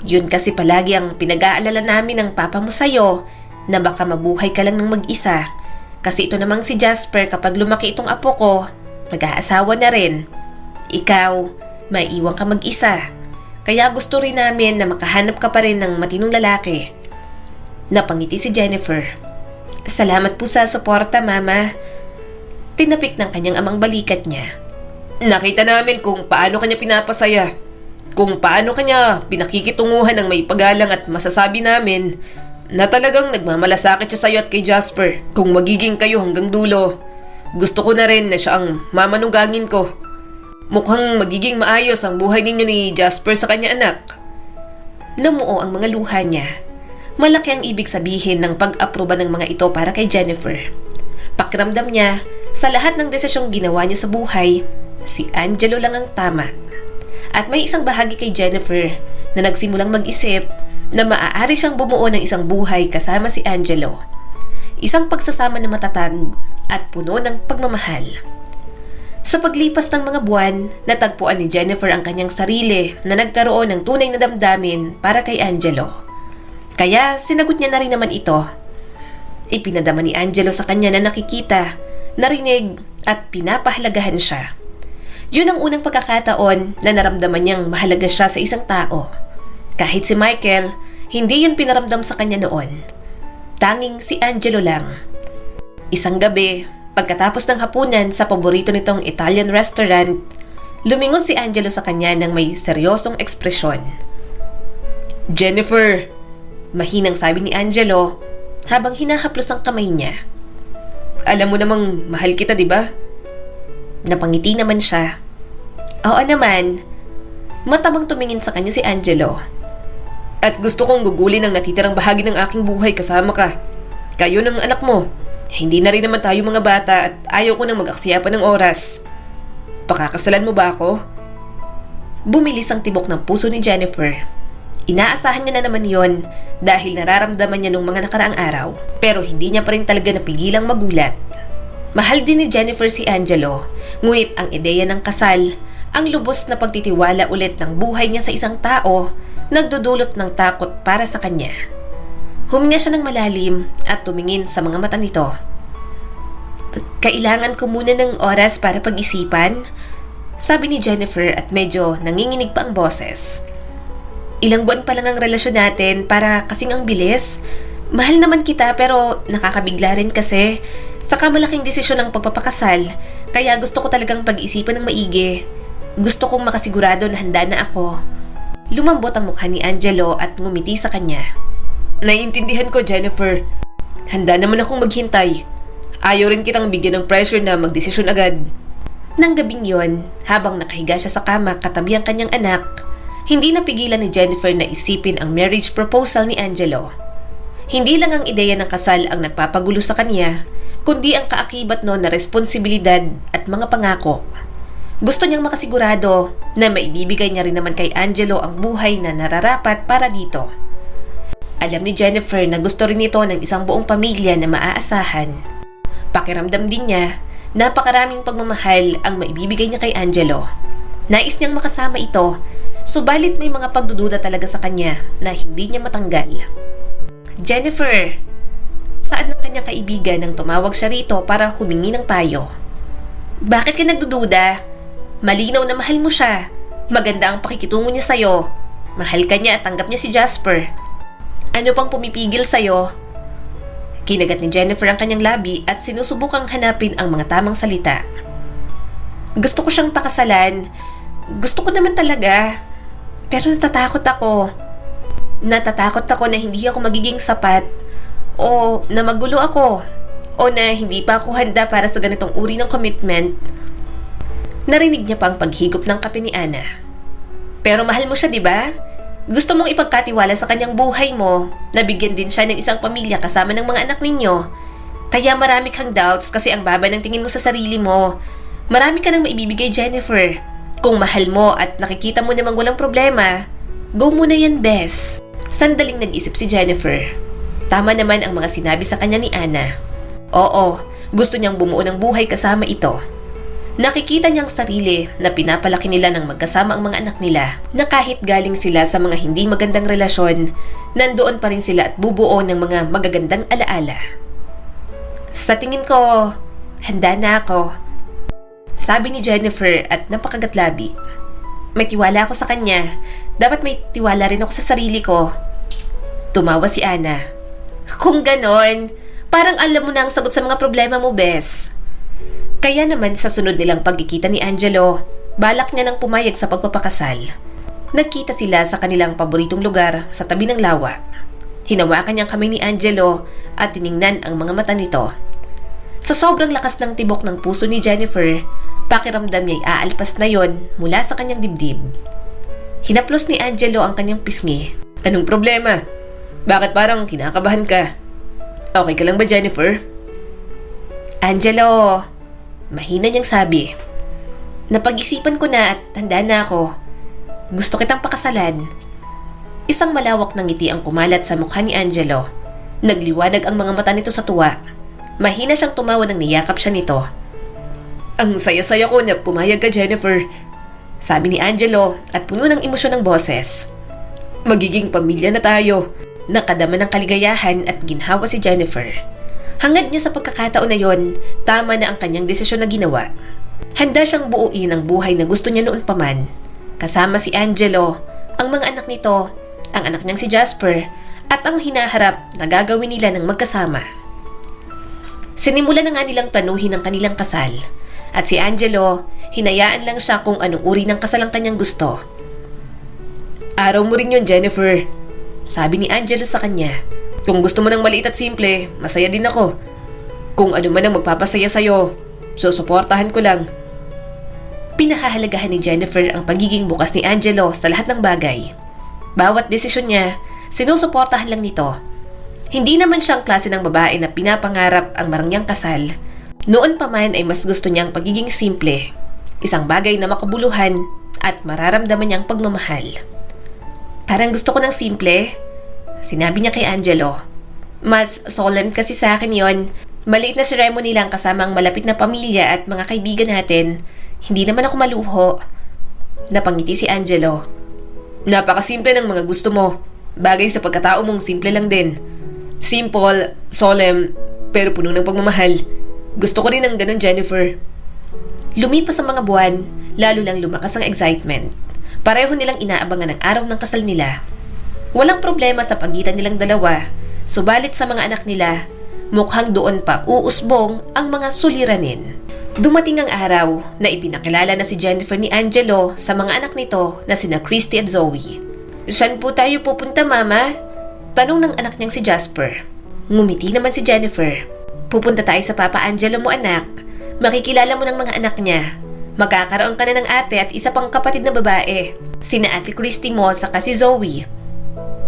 Yun kasi palagi ang pinag-aalala namin ng papa mo sa'yo, na baka mabuhay ka lang ng mag-isa. Kasi ito namang si Jasper kapag lumaki itong apo ko, mag-aasawa na rin. Ikaw, maiiwan ka mag-isa. Kaya gusto rin namin na makahanap ka pa rin ng matinong lalaki. Napangiti si Jennifer. Salamat po sa suporta, Mama. Tinapik ng kanyang amang balikat niya. Nakita namin kung paano kanya pinapasaya. Kung paano kanya pinakikitunguhan ng may pagalang at masasabi namin na talagang nagmamalasakit siya sa'yo at kay Jasper. Kung magiging kayo hanggang dulo, gusto ko na rin na siya ang mamanunggangin ko. Mukhang magiging maayos ang buhay ninyo ni Jasper sa kanya anak. Namuo ang mga luha niya. Malaki ang ibig sabihin ng pag-aproba ng mga ito para kay Jennifer. Pakiramdam niya, sa lahat ng desisyong ginawa niya sa buhay, si Angelo lang ang tama. At may isang bahagi kay Jennifer na nagsimulang mag-isip na maaari siyang bumuo ng isang buhay kasama si Angelo. Isang pagsasama na matatag at puno ng pagmamahal. Sa paglipas ng mga buwan, natagpuan ni Jennifer ang kanyang sarili na nagkaroon ng tunay na damdamin para kay Angelo. Kaya sinagot niya na rin naman ito. Ipinadama ni Angelo sa kanya na nakikita, narinig at pinapahalagahan siya. Yun ang unang pagkakataon na naramdaman niyang mahalaga siya sa isang tao. Kahit si Michael, hindi yun pinaramdam sa kanya noon. Tanging si Angelo lang. Isang gabi, pagkatapos ng hapunan sa paborito nitong Italian restaurant, lumingon si Angelo sa kanya ng may seryosong ekspresyon. Jennifer, mahinang sabi ni Angelo habang hinahaplos ang kamay niya. Alam mo namang mahal kita, di ba? Napangiti naman siya. Oo naman. Matamang tumingin sa kanya si Angelo. At gusto kong gugulin ang natitirang bahagi ng aking buhay kasama ka. Kayo ng anak mo. Hindi na rin naman tayo mga bata at ayaw ko nang mag-aksaya pa ng oras. Pakakasalan mo ba ako? Bumilis ang tibok ng puso ni Jennifer. Inaasahan niya na naman yon dahil nararamdaman niya nung mga nakaraang araw. Pero hindi niya pa rin talaga napigilang magulat. Mahal din ni Jennifer si Angelo, ngunit ang ideya ng kasal, ang lubos na pagtitiwala ulit ng buhay niya sa isang tao, nagdudulot ng takot para sa kanya. Huminga siya ng malalim at tumingin sa mga mata nito. Kailangan ko muna ng oras para pag-isipan, sabi ni Jennifer at medyo nanginginig pa ang boses. Ilang buwan pa lang ang relasyon natin para kasing ang bilis. Mahal naman kita pero nakakabigla rin kasi. Saka malaking desisyon ang pagpapakasal, kaya gusto ko talagang pag-isipan ng maigi. Gusto kong makasigurado na handa na ako. Lumambot ang mukha ni Angelo at ngumiti sa kanya. Naiintindihan ko, Jennifer. Handa naman akong maghintay. Ayaw rin kitang bigyan ng pressure na magdesisyon agad. Nang gabing yon, habang nakahiga siya sa kama katabi ang kanyang anak, Hindi napigilan ni Jennifer na isipin ang marriage proposal ni Angelo. Hindi lang ang ideya ng kasal ang nagpapagulo sa kanya, kundi ang kaakibat noon na responsibilidad at mga pangako. Gusto niyang makasigurado na maibibigay niya rin naman kay Angelo ang buhay na nararapat para dito. Alam ni Jennifer na gusto rin ito ng isang buong pamilya na maaasahan. Pakiramdam din niya, napakaraming pagmamahal ang maibibigay niya kay Angelo. Nais niyang makasama ito, subalit may mga pagdududa talaga sa kanya na hindi niya matanggal. Jennifer, saan ang kanyang kaibigan nang tumawag siya rito para humingi ng payo? Bakit ka nagdududa? Malinaw na mahal mo siya. Maganda ang pakikitungo niya sa'yo. Mahal ka niya at tanggap niya si Jasper. Ano pang pumipigil sa'yo? Kinagat ni Jennifer ang kanyang labi at sinusubukang hanapin ang mga tamang salita. Gusto ko siyang pakasalan. Gusto ko naman talaga. Pero natatakot ako. Natatakot ako na hindi ako magiging sapat. O na magulo ako. O na hindi pa ako handa para sa ganitong uri ng commitment. Narinig niya pa ang paghigop ng kape ni Ana. Pero mahal mo siya, di ba? Gusto mong ipagkatiwala sa kanyang buhay mo. Nabigyan din siya ng isang pamilya kasama ng mga anak ninyo. Kaya marami kang doubts kasi ang baba ng tingin mo sa sarili mo. Marami ka nang maibibigay, Jennifer. Kung mahal mo at nakikita mo namang walang problema, go muna yan, bes. Sandaling nag-isip si Jennifer. Tama naman ang mga sinabi sa kanya ni Ana. Oo, gusto niyang bumuo ng buhay kasama ito. Nakikita niyang sarili na pinapalaki nila ng magkasama ang mga anak nila, na kahit galing sila sa mga hindi magandang relasyon, nandoon pa rin sila at bubuo ng mga magagandang alaala. Sa tingin ko, handa na ako, sabi ni Jennifer at napakagatlabi. May tiwala ako sa kanya, dapat may tiwala rin ako sa sarili ko. Tumawa si Ana. Kung ganon, parang alam mo na ang sagot sa mga problema mo, bes. Kaya naman sa sunod nilang pagkikita ni Angelo, balak niya nang pumayag sa pagpapakasal. Nagkita sila sa kanilang paboritong lugar sa tabi ng lawa. Hinawakan niyang kamay ni Angelo at tiningnan ang mga mata nito. Sa sobrang lakas ng tibok ng puso ni Jennifer, pakiramdam niya'y aalpas na yon mula sa kanyang dibdib. Hinaplos ni Angelo ang kanyang pisngi. Anong problema? Bakit parang kinakabahan ka? Okay ka lang ba, Jennifer? Angelo, mahina niyang sabi. Napag-isipan ko na at handa na ako. Gusto kitang pakasalan. Isang malawak na ngiti ang kumalat sa mukha ni Angelo. Nagliwanag ang mga mata nito sa tuwa. Mahina siyang tumawa nang niyakap siya nito. Ang saya-saya ko na pumayag ka, Jennifer, sabi ni Angelo at puno ng emosyon ng boses. Magiging pamilya na tayo. Nakadama ng kaligayahan at ginhawa si Jennifer. Hangad niya sa pagkakataon na yon, tama na ang kanyang desisyon na ginawa. Handa siyang buuin ang buhay na gusto niya noon pa man. Kasama si Angelo, ang mga anak nito, ang anak niyang si Jasper, at ang hinaharap na gagawin nila ng magkasama. Sinimulan na nga nilang planuhin ang kanilang kasal. At si Angelo, hinayaan lang siya kung anong uri ng kasal ang kanyang gusto. Araw mo rin yun, Jennifer, sabi ni Angelo sa kanya. Kung gusto mo ng maliit at simple, masaya din ako. Kung ano man ang magpapasaya sa'yo, susuportahan ko lang. Pinahahalagahan ni Jennifer ang pagiging bukas ni Angelo sa lahat ng bagay. Bawat desisyon niya, sinusuportahan lang nito. Hindi naman siyang klase ng babae na pinapangarap ang marangyang kasal. Noon pa man ay mas gusto niyang pagiging simple. Isang bagay na makabuluhan at mararamdaman niyang pagmamahal. Parang gusto ko ng simple, sinabi niya kay Angelo. Mas solemn kasi sa akin yon. Maliit na ceremony lang kasama ang malapit na pamilya at mga kaibigan natin. Hindi naman ako maluho. Napangiti si Angelo. Napakasimple ng mga gusto mo. Bagay sa pagkatao mong simple lang din. Simple, solemn, pero puno ng pagmamahal. Gusto ko rin ng ganun, Jennifer. Lumipas ang mga buwan, lalo lang lumakas ang excitement. Pareho nilang inaabangan ang araw ng kasal nila. Walang problema sa pagitan nilang dalawa, subalit sa mga anak nila, mukhang doon pa uusbong ang mga suliranin. Dumating ang araw na ipinakilala na si Jennifer ni Angelo sa mga anak nito na sina Christy at Zoe. Saan po tayo pupunta, Mama? Tanong ng anak niyang si Jasper. Ngumiti naman si Jennifer. Pupunta tayo sa Papa Angelo mo, anak. Makikilala mo ng mga anak niya. Magkakaroon ka na ng ate at isa pang kapatid na babae. Sina Ate Christy mo saka si Zoe.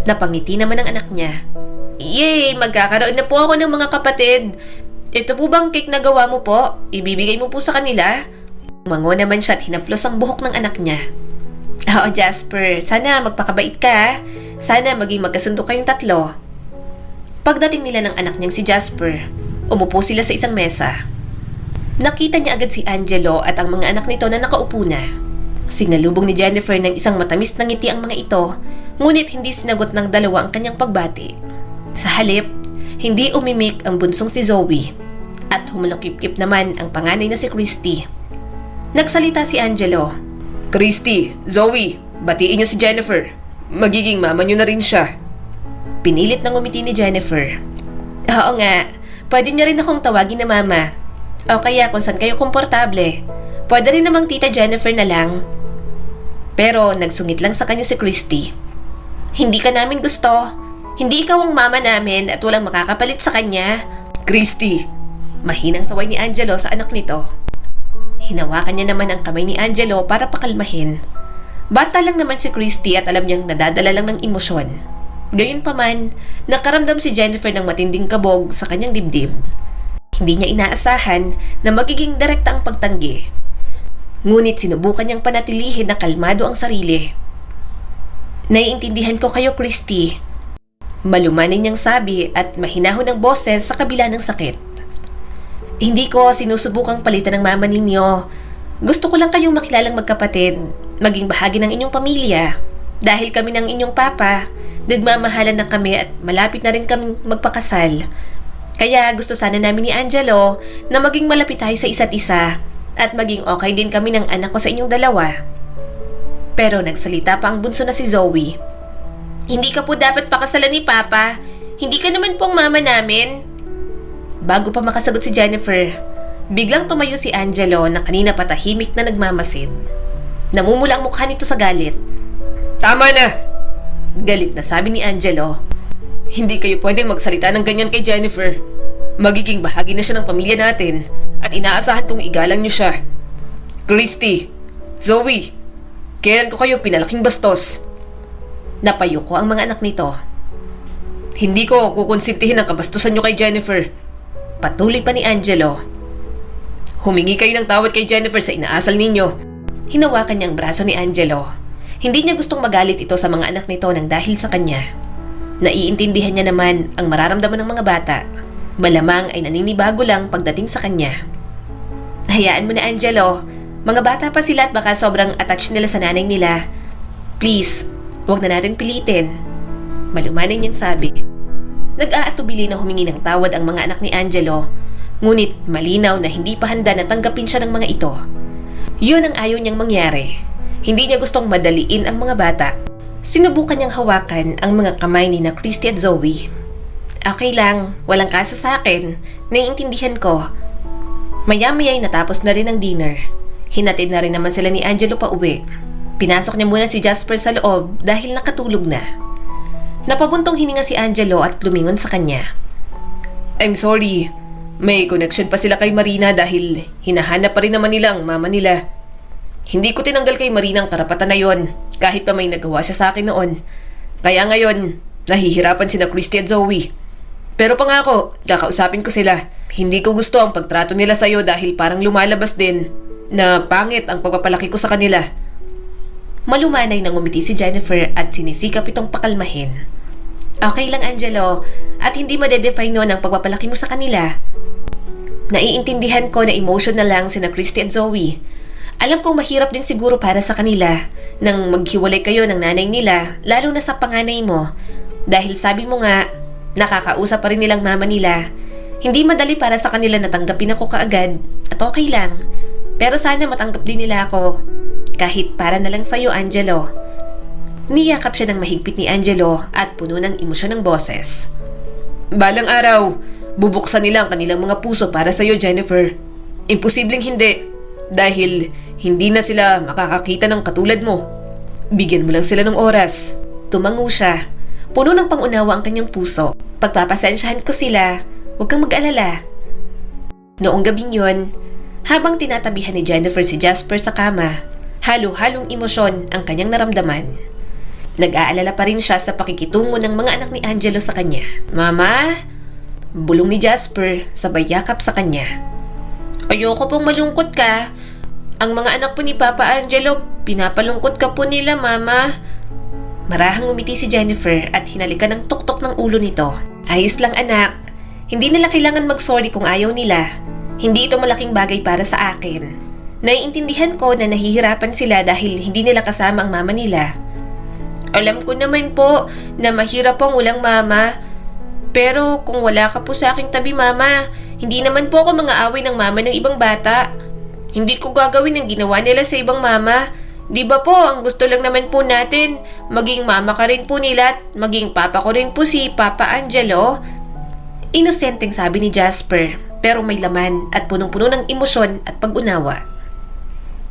Napangiti naman ang anak niya. Yay! Magkakaroon na po ako ng mga kapatid. Ito po bang cake na gawa mo po? Ibibigay mo po sa kanila? Umango naman siya at hinaplos ang buhok ng anak niya. Oo, Jasper. Sana magpakabait ka, ha? Sana maging magkasundo kayong tatlo. Pagdating nila ng anak niyang si Jasper, umupo sila sa isang mesa. Nakita niya agad si Angelo at ang mga anak nito na nakaupo na. Sinalubong ni Jennifer ng isang matamis na ngiti ang mga ito, ngunit hindi sinagot ng dalawa ang kanyang pagbati. Sa halip, hindi umimik ang bunsong si Zoe at humalukip-kip naman ang panganay na si Christy. Nagsalita si Angelo. Christy, Zoe, batiin niyo si Jennifer. Magiging mama niyo na rin siya. Pinilit ng ngumiti ni Jennifer. Oo nga, pwede niya rin akong tawagin na mama. O kaya kung saan kayo komportable. Pwede rin namang tita Jennifer na lang. Pero nagsungit lang sa kanya si Christy. Hindi ka namin gusto. Hindi ikaw ang mama namin at walang makakapalit sa kanya. Christy! Mahinang saway ni Angelo sa anak nito. Hinawakan niya naman ang kamay ni Angelo para pakalmahin. Bata lang naman si Christy at alam niyang nadadala lang ng emosyon. Gayunpaman, nakaramdam si Jennifer ng matinding kabog sa kanyang dibdib. Hindi niya inaasahan na magiging direkta ang pagtanggi. Ngunit sinubukan niyang panatilihin na kalmado ang sarili. Naiintindihan ko kayo, Christy. Malumanay niyang sabi at mahinahon ang boses sa kabila ng sakit. Hindi ko sinusubukang palitan ng mama ninyo. Gusto ko lang kayong makilalang magkapatid, maging bahagi ng inyong pamilya. Dahil kami ng inyong papa, nagmamahalan na kami at malapit na rin kaming magpakasal. Kaya gusto sana namin ni Angelo na maging malapit tayo sa isa't isa at maging okay din kami ng anak ko sa inyong dalawa. Pero nagsalita pa ang bunso na si Zoe. Hindi ka po dapat pakasalan ni Papa. Hindi ka naman pong mama namin. Bago pa makasagot si Jennifer, biglang tumayo si Angelo na kanina patahimik na nagmamasid. Namumula ang mukha nito sa galit. Tama na! Galit na sabi ni Angelo. Hindi kayo pwedeng magsalita ng ganyan kay Jennifer. Magiging bahagi na siya ng pamilya natin at inaasahan kong igalang niyo siya. Christy, Zoe, kailan ko kayo pinalaking bastos? Napayo ko ang mga anak nito. Hindi ko kukonsintihin ang kabastusan niyo kay Jennifer. Patuloy pa ni Angelo. Humingi kayo ng tawad kay Jennifer sa inaasal ninyo. Hinawakan niya ang braso ni Angelo. Hindi niya gustong magalit ito sa mga anak nito nang dahil sa kanya. Naiintindihan niya naman ang mararamdaman ng mga bata. Malamang ay naninibago lang pagdating sa kanya. Hayaan mo na, Angelo. Mga bata pa sila at baka sobrang attached nila sa nanay nila. Please, huwag na natin pilitin. Malumanay niyang sabi. Nag-aatubili na humingi ng tawad ang mga anak ni Angelo. Ngunit malinaw na hindi pa handa na tanggapin siya ng mga ito. Yun ang ayaw niyang mangyari. Hindi niya gustong madaliin ang mga bata. Sinubukan niyang hawakan ang mga kamay ni na Christy at Zoe. Okay lang, walang kaso sa akin. Naiintindihan ko. Maya-maya'y natapos na rin ang dinner. Hinatid na rin naman sila ni Angelo pa uwi. Pinasok niya muna si Jasper sa loob dahil nakatulog na. Napabuntong hininga si Angelo at lumingon sa kanya. I'm sorry. May connection pa sila kay Marina dahil hinahanap pa rin naman nila ang mama nila. Hindi ko tinanggal kay Marina ang karapatan na yon kahit pa may nagawa siya sa akin noon. Kaya ngayon, nahihirapan sina Christy at Zoe. Pero pangako, kakausapin ko sila. Hindi ko gusto ang pagtrato nila sa'yo dahil parang lumalabas din na pangit ang pagpapalaki ko sa kanila. Malumanay nang umiti si Jennifer at sinisikap itong pakalmahin. Okay lang, Angelo, at hindi madedefine nun ang pagpapalaki mo sa kanila. Naiintindihan ko na emotional lang sina Christy at Zoe. Alam kong mahirap din siguro para sa kanila nang maghiwalay kayo ng nanay nila, lalo na sa panganay mo. Dahil sabi mo nga, nakakausap pa rin nilang mama nila. Hindi madali para sa kanila na tanggapin ako kaagad at okay lang. Pero sana matanggap din nila ako. Kahit para na lang sa'yo, Angelo. Niyakap siya ng mahigpit ni Angelo at puno ng emosyon ng boses. Balang araw, bubuksan nila ang kanilang mga puso para sa'yo, Jennifer. Imposibleng hindi. Dahil hindi na sila makakakita ng katulad mo. Bigyan mo lang sila ng oras. Tumango siya. Puno ng pangunawa ang kanyang puso. Pagpapasensyahan ko sila. Huwag kang mag-alala. Noong gabing yun, Habang tinatabihan ni Jennifer si Jasper sa kama, halo-halong emosyon ang kanyang naramdaman. Nag-aalala pa rin siya sa pakikitungo ng mga anak ni Angelo sa kanya. "Mama?" Bulong ni Jasper sabay yakap sa kanya. "Ayoko pong malungkot ka. Ang mga anak po ni Papa Angelo, pinapalungkot ka po nila, Mama." Marahang umiti si Jennifer at hinalikan ng tuktok ng ulo nito. "Ayos lang anak. Hindi nila kailangan mag-sorry kung ayaw nila. Hindi ito malaking bagay para sa akin. Naiintindihan ko na nahihirapan sila dahil hindi nila kasama ang mama nila. Alam ko naman po na mahirap pong walang mama. Pero kung wala ka po sa aking tabi, Mama, hindi naman po ako mang-aaway ng mama ng ibang bata. Hindi ko gagawin ang ginawa nila sa ibang mama. Di ba po, ang gusto lang naman po natin, maging mama ka rin po nila at maging papa ko rin po si Papa Angelo." Inosenteng sabi ni Jasper, pero may laman at punong-puno ng emosyon at pag-unawa.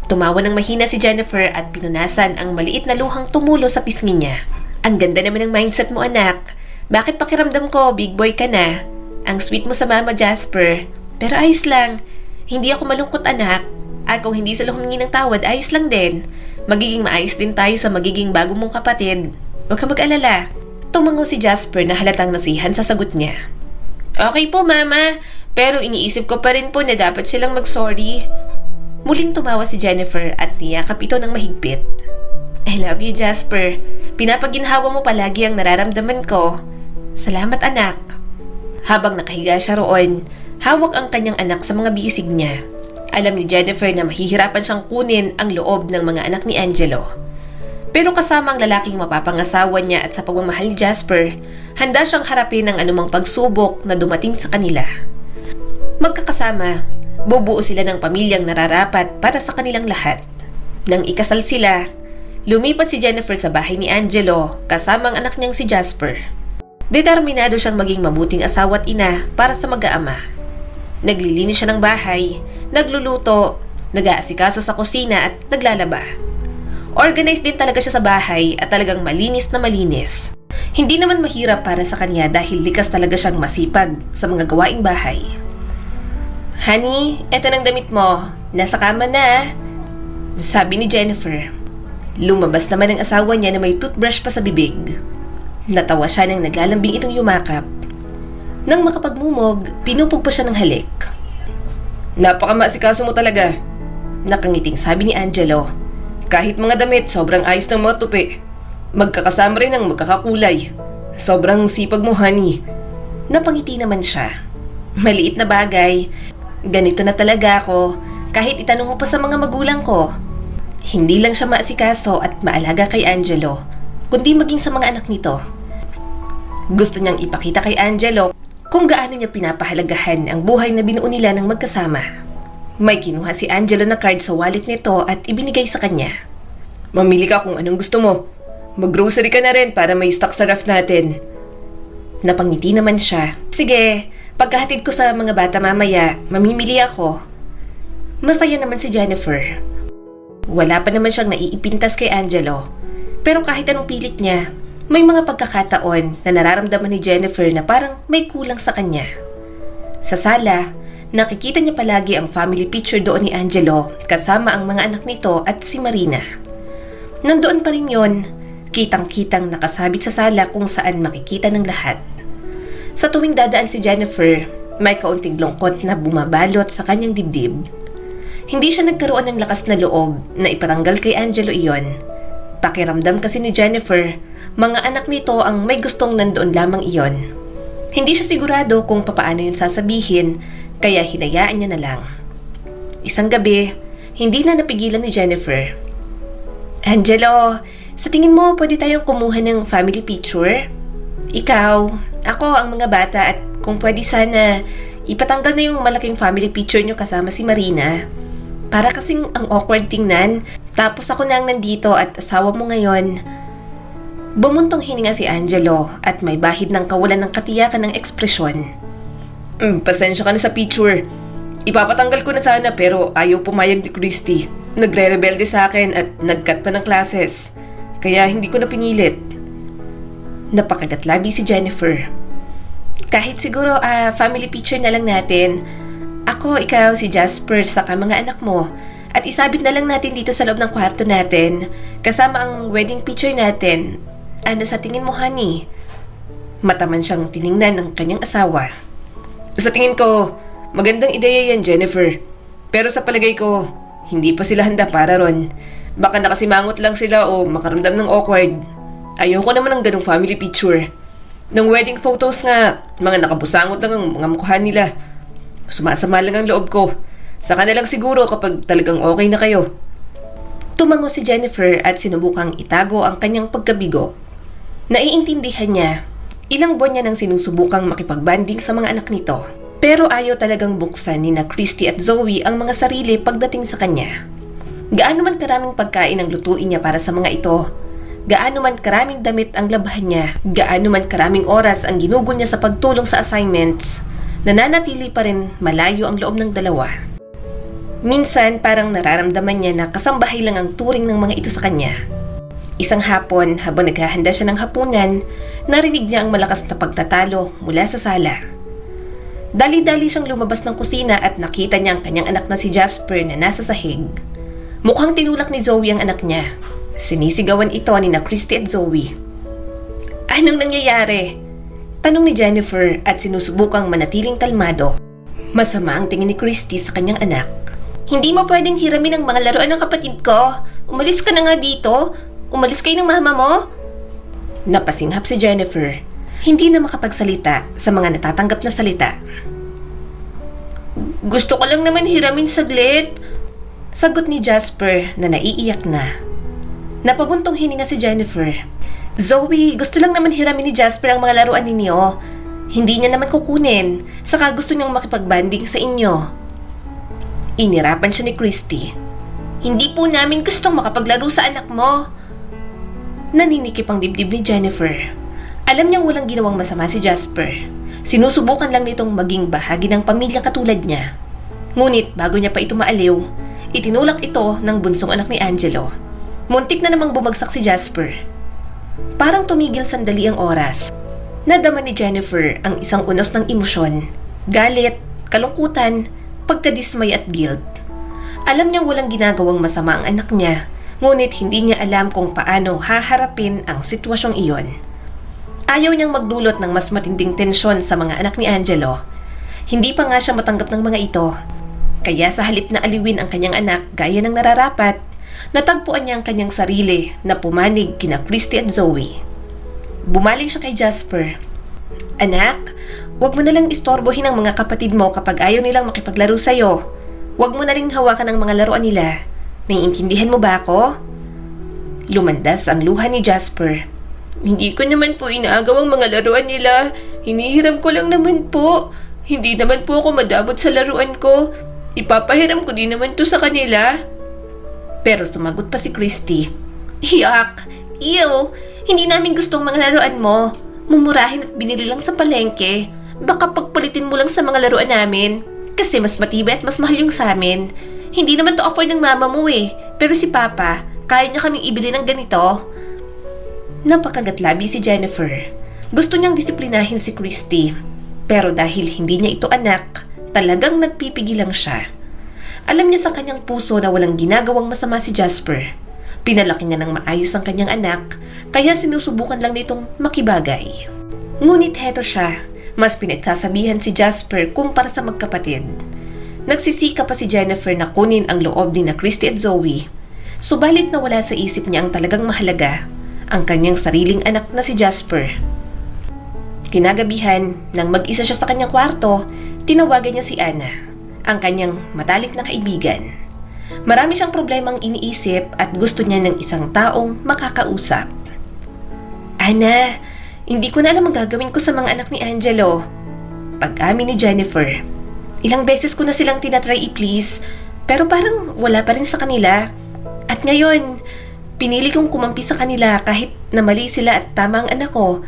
Tumawa ng mahina si Jennifer at pinunasan ang maliit na luhang tumulo sa pisngi niya. "Ang ganda naman ng mindset mo, anak. Bakit pakiramdam ko, big boy ka na? Ang sweet mo sa mama, Jasper. Pero ayos lang. Hindi ako malungkot, anak. At kung hindi sila humingi ng tawad, ayos lang din. Magiging maayos din tayo sa magiging bago mong kapatid. Huwag ka mag-alala." Tumango si Jasper na halatang nasihan sa sagot niya. "Okay po, Mama. Pero iniisip ko pa rin po na dapat silang mag-sorry." Muling tumawa si Jennifer at niyakap ito ng mahigpit. "I love you, Jasper. Pinapaginhawa mo palagi ang nararamdaman ko. Salamat, anak." Habang nakahiga siya roon, hawak ang kanyang anak sa mga bisig niya. Alam ni Jennifer na mahihirapan siyang kunin ang loob ng mga anak ni Angelo. Pero kasama ang lalaking mapapangasawa niya at sa pagmamahal ni Jasper, handa siyang harapin ang anumang pagsubok na dumating sa kanila. Magkakasama, bubuo sila ng pamilyang nararapat para sa kanilang lahat. Nang ikasal sila, lumipat si Jennifer sa bahay ni Angelo kasama ang anak niyang si Jasper. Determinado siyang maging mabuting asawa at ina para sa mag-aama. Naglilinis siya ng bahay, nagluluto, nag-aasikaso sa kusina at naglalaba. Organized din talaga siya sa bahay at talagang malinis na malinis. Hindi naman mahirap para sa kanya dahil likas talaga siyang masipag sa mga gawaing bahay. "Honey, eto ng damit mo. Nasa kama na," sabi ni Jennifer. Lumabas naman ang asawa niya na may toothbrush pa sa bibig. Natawa siya nang naglalambing itong yumakap. Nang makapagmumog, pinupog pa siya ng halik. "Napakamaasikaso mo talaga," nakangiting sabi ni Angelo. "Kahit mga damit, sobrang ayos ng mga tupi. Magkakasama rin ang magkakakulay. Sobrang sipag mo, honey." Napangiti naman siya. "Maliit na bagay. Ganito na talaga ako, kahit itanong mo pa sa mga magulang ko." Hindi lang siya maasikaso at maalaga kay Angelo, kundi maging sa mga anak nito. Gusto niyang ipakita kay Angelo kung gaano niya pinapahalagahan ang buhay na binuo nila ng magkasama. May kinuha si Angelo na card sa wallet nito at ibinigay sa kanya. "Mamili ka kung anong gusto mo. Mag-grocery ka na rin para may stock sa ref natin." Napangiti naman siya. "Sige, pagkahatid ko sa mga bata mamaya, mamimili ako." Masaya naman si Jennifer. Wala pa naman siyang naiipintas kay Angelo. Pero kahit anong pilit niya, may mga pagkakataon na nararamdaman ni Jennifer na parang may kulang sa kanya. Sa sala, nakikita niya palagi ang family picture doon ni Angelo kasama ang mga anak nito at si Marina. Nandoon pa rin yon, kitang-kitang nakasabit sa sala kung saan makikita ng lahat. Sa tuwing dadaan si Jennifer, may kaunting lungkot na bumabalot sa kanyang dibdib. Hindi siya nagkaroon ng lakas na loob na iparanggal kay Angelo iyon. Pakiramdam kasi ni Jennifer, mga anak nito ang may gustong nandoon lamang iyon. Hindi siya sigurado kung papaano yun sasabihin, kaya hinayaan niya na lang. Isang gabi, hindi na napigilan ni Jennifer. "Angelo, sa tingin mo pwede tayong kumuha ng family picture? Ikaw, ako, ang mga bata at kung pwede sana, ipatanggal na yung malaking family picture nyo kasama si Marina. Para kasing ang awkward tingnan, tapos ako na ang nandito at asawa mo ngayon." Bumuntong hininga si Angelo at may bahid ng kawalan ng katiyakan ng ekspresyon. Pasensya ka na sa picture. Ipapatanggal ko na sana pero ayaw pumayag ni Christy. Nagre-rebelde sa akin at nag-cut pa ng classes. Kaya hindi ko na pinilit." Napakagatlabi si Jennifer. "Kahit siguro family picture na lang natin. Ako, ikaw, si Jasper, saka mga anak mo. At isabit na lang natin dito sa loob ng kwarto natin. Kasama ang wedding picture natin. Ano sa tingin mo, honey? Mataman siyang tiningnan ng kanyang asawa. Sa tingin ko, magandang ideya yan, Jennifer. Pero sa palagay ko, hindi pa sila handa para ron. Baka nakasimangot lang sila o makaramdam ng awkward. Ayoko naman ng ganong family picture. Nung wedding photos nga, mga nakabusangot lang ang mga mukha nila. Sumasama lang ang loob ko. Saka na lang siguro kapag talagang okay na kayo. Tumango si Jennifer at sinubukang itago ang kanyang pagkabigo. Naiintindihan niya, ilang buwan niya nang sinusubukang makipagbanding sa mga anak nito. Pero ayaw talagang buksan ni na Christy at Zoe ang mga sarili pagdating sa kanya. Gaano man karaming pagkain ang lutuin niya para sa mga ito, gaano man karaming damit ang labhan niya, gaano man karaming oras ang ginugol niya sa pagtulong sa assignments, nananatili pa rin malayo ang loob ng dalawa. Minsan parang nararamdaman niya na kasambahay lang ang turing ng mga ito sa kanya. Isang hapon, habang naghahanda siya ng hapunan, narinig niya ang malakas na pagtatalo mula sa sala. Dali-dali siyang lumabas ng kusina at nakita niya ang kanyang anak na si Jasper na nasa sahig. Mukhang tinulak ni Zoe ang anak niya. Sinisigawan ito ni na Christy at Zoe. Anong nangyayari? Tanong ni Jennifer at sinusubukang manatiling kalmado. Masama ang tingin ni Christy sa kanyang anak. Hindi mo pwedeng hiramin ang mga laruan ng kapatid ko. Umalis ka na nga dito. Umalis kayo ng mama mo. Napasinghap si Jennifer. Hindi na makapagsalita sa mga natatanggap na salita. Gusto ko lang naman hiramin saglit. Sagot ni Jasper na naiiyak na. Napabuntong hininga si Jennifer. Zoe, gusto lang naman hiramin ni Jasper ang mga laruan ninyo. Hindi niya naman kukunin. Saka gusto niyang makipagbanding sa inyo. Inirapan siya ni Christy. Hindi po namin gustong makapaglaro sa anak mo. Naninikip ang dibdib ni Jennifer. Alam niyang walang ginawang masama si Jasper. Sinusubukan lang nitong maging bahagi ng pamilya katulad niya. Ngunit bago niya pa ito maaliw, itinulak ito ng bunsong anak ni Angelo. Muntik na namang bumagsak si Jasper. Parang tumigil sandali ang oras. Nadama ni Jennifer ang isang unos ng emosyon, galit, kalungkutan, pagkadismay at guilt. Alam niyang walang ginagawang masama ang anak niya, ngunit hindi niya alam kung paano haharapin ang sitwasyong iyon. Ayaw niyang magdulot ng mas matinding tensyon sa mga anak ni Angelo. Hindi pa nga siya matanggap ng mga ito. Kaya sa halip na aliwin ang kanyang anak gaya ng nararapat, natagpuan niya ang kanyang sarili na pumanig kina Christy at Zoe. Bumaling siya kay Jasper. Anak, huwag mo nalang istorbohin ang mga kapatid mo kapag ayaw nilang makipaglaro sa'yo. Huwag mo naling hawakan ang mga laruan nila. Naiintindihan mo ba ako? Lumandas ang luha ni Jasper. Hindi ko naman po inaagaw ang mga laruan nila. Hinihiram ko lang naman po. Hindi naman po ako madamot sa laruan ko. Ipapahiram ko din naman to sa kanila. Pero sumagot pa si Christy. Yak! Ew! Hindi namin gustong mga laruan mo. Mumurahin at binili lang sa palengke. Baka pagpalitin mo lang sa mga laruan namin. Kasi mas matibay at mas mahal yung sa amin. Hindi naman to afford ng mama mo eh. Pero si Papa, kaya niya kaming ibili ng ganito. Napakagatlabi si Jennifer. Gusto niyang disiplinahin si Christy. Pero dahil hindi niya ito anak, talagang nagpipigil lang siya. Alam niya sa kanyang puso na walang ginagawang masama si Jasper. Pinalaki niya ng maayos ang kanyang anak, kaya sinusubukan lang nitong makibagay. Ngunit heto siya, mas pinagsasabihan si Jasper kumpara sa magkapatid. Nagsisika pa si Jennifer na kunin ang loob ni na Christy at Zoe. Subalit na wala sa isip niya ang talagang mahalaga, ang kanyang sariling anak na si Jasper. Kinagabihan, nang mag-isa siya sa kanyang kwarto, tinawagan niya si Anna, ang kanyang matalik na kaibigan. Marami siyang problemang iniisip at gusto niya ng isang taong makakausap. Anna, hindi ko na alam ang gagawin ko sa mga anak ni Angelo. Pag-amin ni Jennifer. Ilang beses ko na silang tinatry i-please, pero parang wala pa rin sa kanila. At ngayon, pinili kong kumampi sa kanila kahit na mali sila at tama ang anak ko.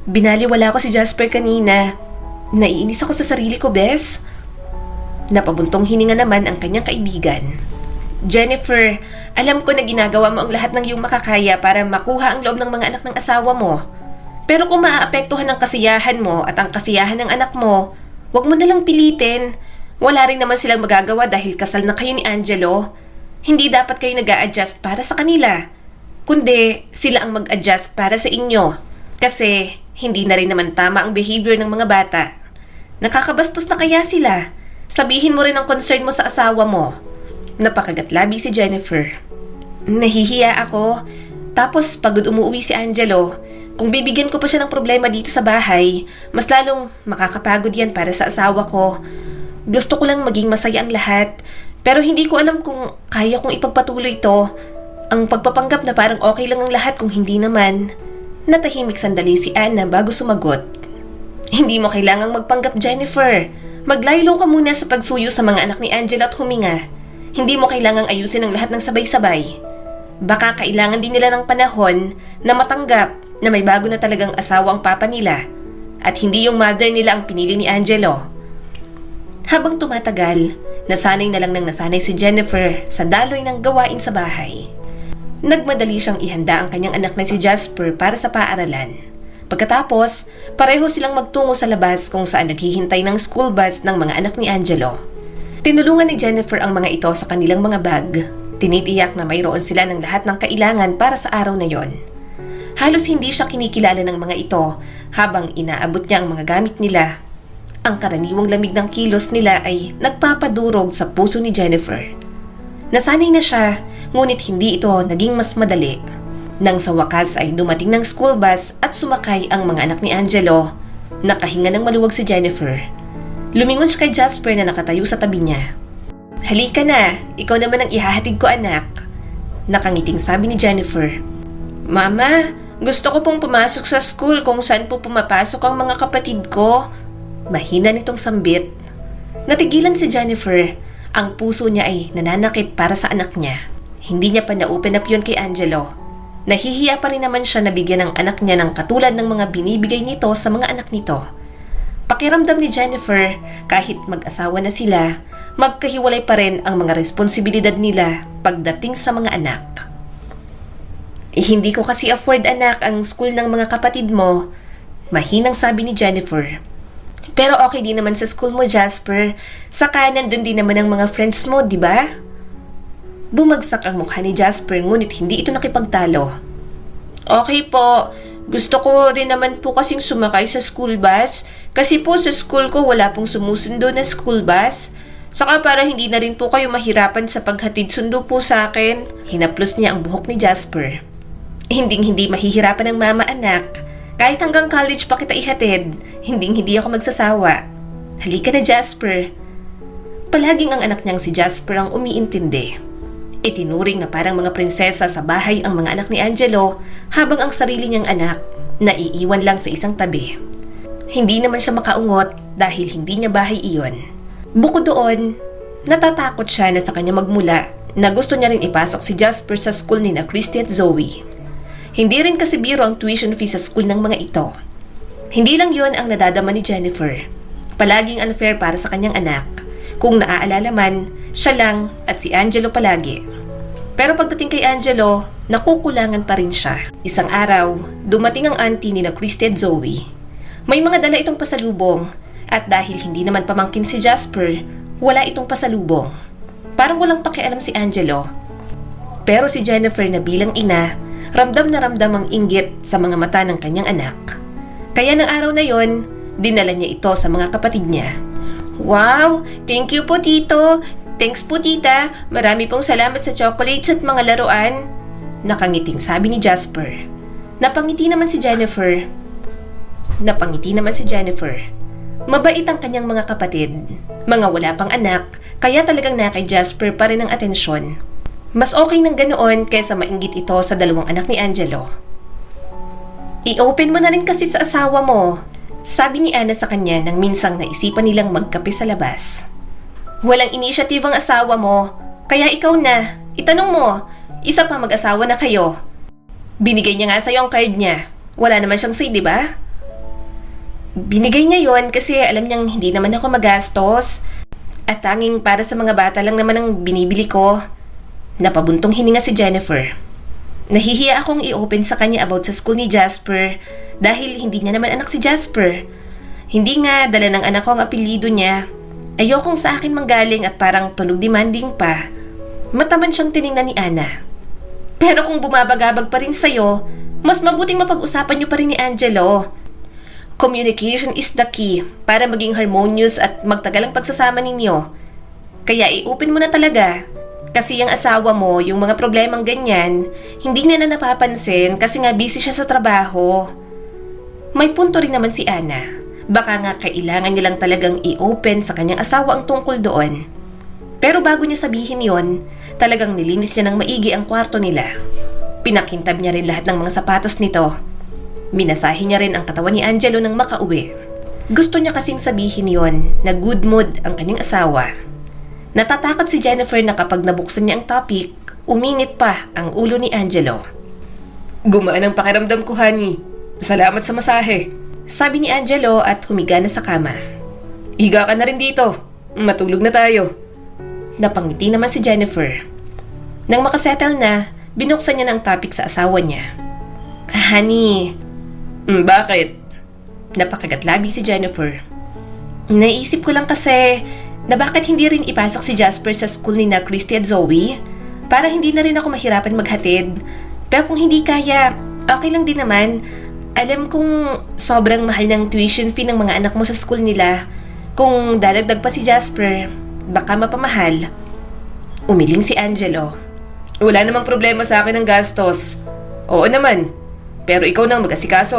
Binaliwala ko si Jasper kanina. Naiinis ako sa sarili ko, Bes. Napabuntong hininga naman ang kanyang kaibigan. Jennifer, alam ko na ginagawa mo ang lahat ng iyong makakaya para makuha ang loob ng mga anak ng asawa mo. Pero kung maaapektuhan ang kasiyahan mo at ang kasiyahan ng anak mo, huwag mo nalang pilitin. Wala rin naman silang magagawa dahil kasal na kayo ni Angelo. Hindi dapat kayo nag-a-adjust para sa kanila, kundi sila ang mag-adjust para sa inyo. Kasi hindi na rin naman tama ang behavior ng mga bata. Nakakabastos na kaya sila? Sabihin mo rin ang concern mo sa asawa mo. Napakagatlabi si Jennifer. Nahihiya ako. Tapos pagod umuwi si Angelo, kung bibigyan ko pa siya ng problema dito sa bahay, mas lalong makakapagod yan para sa asawa ko. Gusto ko lang maging masaya ang lahat, pero hindi ko alam kung kaya kong ipagpatuloy ito. Ang pagpapanggap na parang okay lang ang lahat kung hindi naman. Natahimik sandali si Anna bago sumagot. Hindi mo kailangang magpanggap, Jennifer. Maglaylo ka muna sa pagsuyo sa mga anak ni Angelo at huminga. Hindi mo kailangang ayusin ang lahat ng sabay-sabay. Baka kailangan din nila ng panahon na matanggap na may bago na talagang asawa ang papa nila at hindi yung mother nila ang pinili ni Angelo. Habang tumatagal, nasanay na lang ng nasanay si Jennifer sa daloy ng gawain sa bahay. Nagmadali siyang ihanda ang kanyang anak na si Jasper para sa paaralan. Pagkatapos, pareho silang magtungo sa labas kung saan naghihintay ng school bus ng mga anak ni Angelo. Tinulungan ni Jennifer ang mga ito sa kanilang mga bag. Tinitiyak na mayroon sila ng lahat ng kailangan para sa araw na yon. Halos hindi siya kinikilala ng mga ito habang inaabot niya ang mga gamit nila. Ang karaniwang lamig ng kilos nila ay nagpapadurog sa puso ni Jennifer. Nasanay na siya, ngunit hindi ito naging mas madali. Nang sa wakas ay dumating ng school bus at sumakay ang mga anak ni Angelo, nakahinga ng maluwag si Jennifer. Lumingon siya kay Jasper na nakatayo sa tabi niya. "Halika na, ikaw naman ang ihahatid ko, anak." Nakangiting sabi ni Jennifer. "Mama, gusto ko pong pumasok sa school kung saan po pumapasok ang mga kapatid ko." Mahina nitong sambit. Natigilan si Jennifer. Ang puso niya ay nananakit para sa anak niya. Hindi niya pa na-open up yun kay Angelo. Nahihiya pa rin naman siya na bigyan ng anak niya ng katulad ng mga binibigay nito sa mga anak nito. Pakiramdam ni Jennifer, kahit mag-asawa na sila, magkahiwalay pa rin ang mga responsibilidad nila pagdating sa mga anak. Hindi ko kasi afford, anak, ang school ng mga kapatid mo," mahinang sabi ni Jennifer. "Pero okay din naman sa school mo, Jasper. Saka nandun din naman ang mga friends mo, di ba?" Bumagsak ang mukha ni Jasper ngunit hindi ito nakipagtalo. "Okay po. Gusto ko rin naman po kasing sumakay sa school bus kasi po sa school ko wala pong sumusundo na school bus. Saka para hindi na rin po kayo mahirapan sa paghatid sundo po sa akin." Hinaplos niya ang buhok ni Jasper. Hindi mahihirapan ng mama, anak. Kahit hanggang college pa kita ihatid, hindi ako magsasawa. Halika na, Jasper. Palaging ang anak niyang si Jasper ang umiintindi. Itinuring na parang mga prinsesa sa bahay ang mga anak ni Angelo habang ang sarili niyang anak naiiwan lang sa isang tabi. Hindi naman siya makaungot dahil hindi niya bahay iyon. Bukod doon, natatakot siya na sa kanya magmula na gusto niya rin ipasok si Jasper sa school ni na Christy at Zoe. Hindi rin kasi biro ang tuition fee sa school ng mga ito. Hindi lang yon ang nadadama ni Jennifer. Palaging unfair para sa kanyang anak. Kung naaalala man, siya lang at si Angelo palagi. Pero pagdating kay Angelo, nakukulangan pa rin siya. Isang araw, dumating ang auntie ni na Christy at Zoe. May mga dala itong pasalubong at dahil hindi naman pamangkin si Jasper, wala itong pasalubong. Parang walang pakialam si Angelo. Pero si Jennifer na bilang ina, ramdam na ramdam ang inggit sa mga mata ng kanyang anak. Kaya ng araw na yon, dinala niya ito sa mga kapatid niya. "Wow! Thank you po, tito! Thanks po, tita! Marami pong salamat sa chocolates at mga laruan!" Nakangiting sabi ni Jasper. Napangiti naman si Jennifer. Mabait ang kanyang mga kapatid. Mga wala pang anak, kaya talagang na kay Jasper pa rin ang atensyon. Mas okay ng ganoon kaysa mainggit ito sa dalawang anak ni Angelo. "I-open mo na rin kasi sa asawa mo," sabi ni Anna sa kanya nang minsang naisipan nilang magkape sa labas. "Walang initiative ang asawa mo, kaya ikaw na. Itanong mo, isa pa mag-asawa na kayo. Binigay niya nga sa'yo ang card niya. Wala naman siyang say, di ba?" "Binigay niya yon kasi alam niyang hindi naman ako magastos. At tanging para sa mga bata lang naman ang binibili ko." Napabuntong hininga si Jennifer. Nahihiya akong i-open sa kanya about sa school ni Jasper dahil hindi niya naman anak si Jasper. Hindi nga dala ng anak ko ang apelyido niya. Ayokong sa akin manggaling at parang tunog demanding pa. Mataman siyang tiningnan ni Ana. Pero kung bumabagabag pa rin sa'yo, mas mabuting mapag-usapan niyo pa rin ni Angelo. Communication is the key para maging harmonious at magtagal ang pagsasama ninyo. Kaya i-open mo na talaga. Kasi yung asawa mo, yung mga problemang ganyan, hindi niya na napapansin kasi nga busy siya sa trabaho. May punto rin naman si Ana. Baka nga kailangan niya lang talagang i-open sa kanyang asawa ang tungkol doon. Pero bago niya sabihin yon, talagang nilinis niya ng maigi ang kwarto nila. Pinakintab niya rin lahat ng mga sapatos nito. Minasahe niya rin ang katawan ni Angelo nang makauwi. Gusto niya kasing sabihin yon na good mood ang kanyang asawa. Natatakot si Jennifer na kapag nabuksan niya ang topic, uminit pa ang ulo ni Angelo. Gumaan ang pakiramdam ko, honey. Salamat sa masahe. Sabi ni Angelo at humiga na sa kama. Higa ka na rin dito. Matulog na tayo. Napangiti naman si Jennifer. Nang makasettle na, binuksan niya ng topic sa asawa niya. Honey. Bakit? Napakagatlabi si Jennifer. Naisip ko lang kasi na bakit hindi rin ipasok si Jasper sa school ni na Christy at Zoe para hindi na rin ako mahirapan maghatid. Pero kung hindi kaya, okay lang din naman. Alam kong sobrang mahal ng tuition fee ng mga anak mo sa school nila. Kung dadagdag pa si Jasper, baka mapamahal. Umiling si Angelo. Wala namang problema sa akin ang gastos. Oo naman. Pero ikaw nang mag-asikaso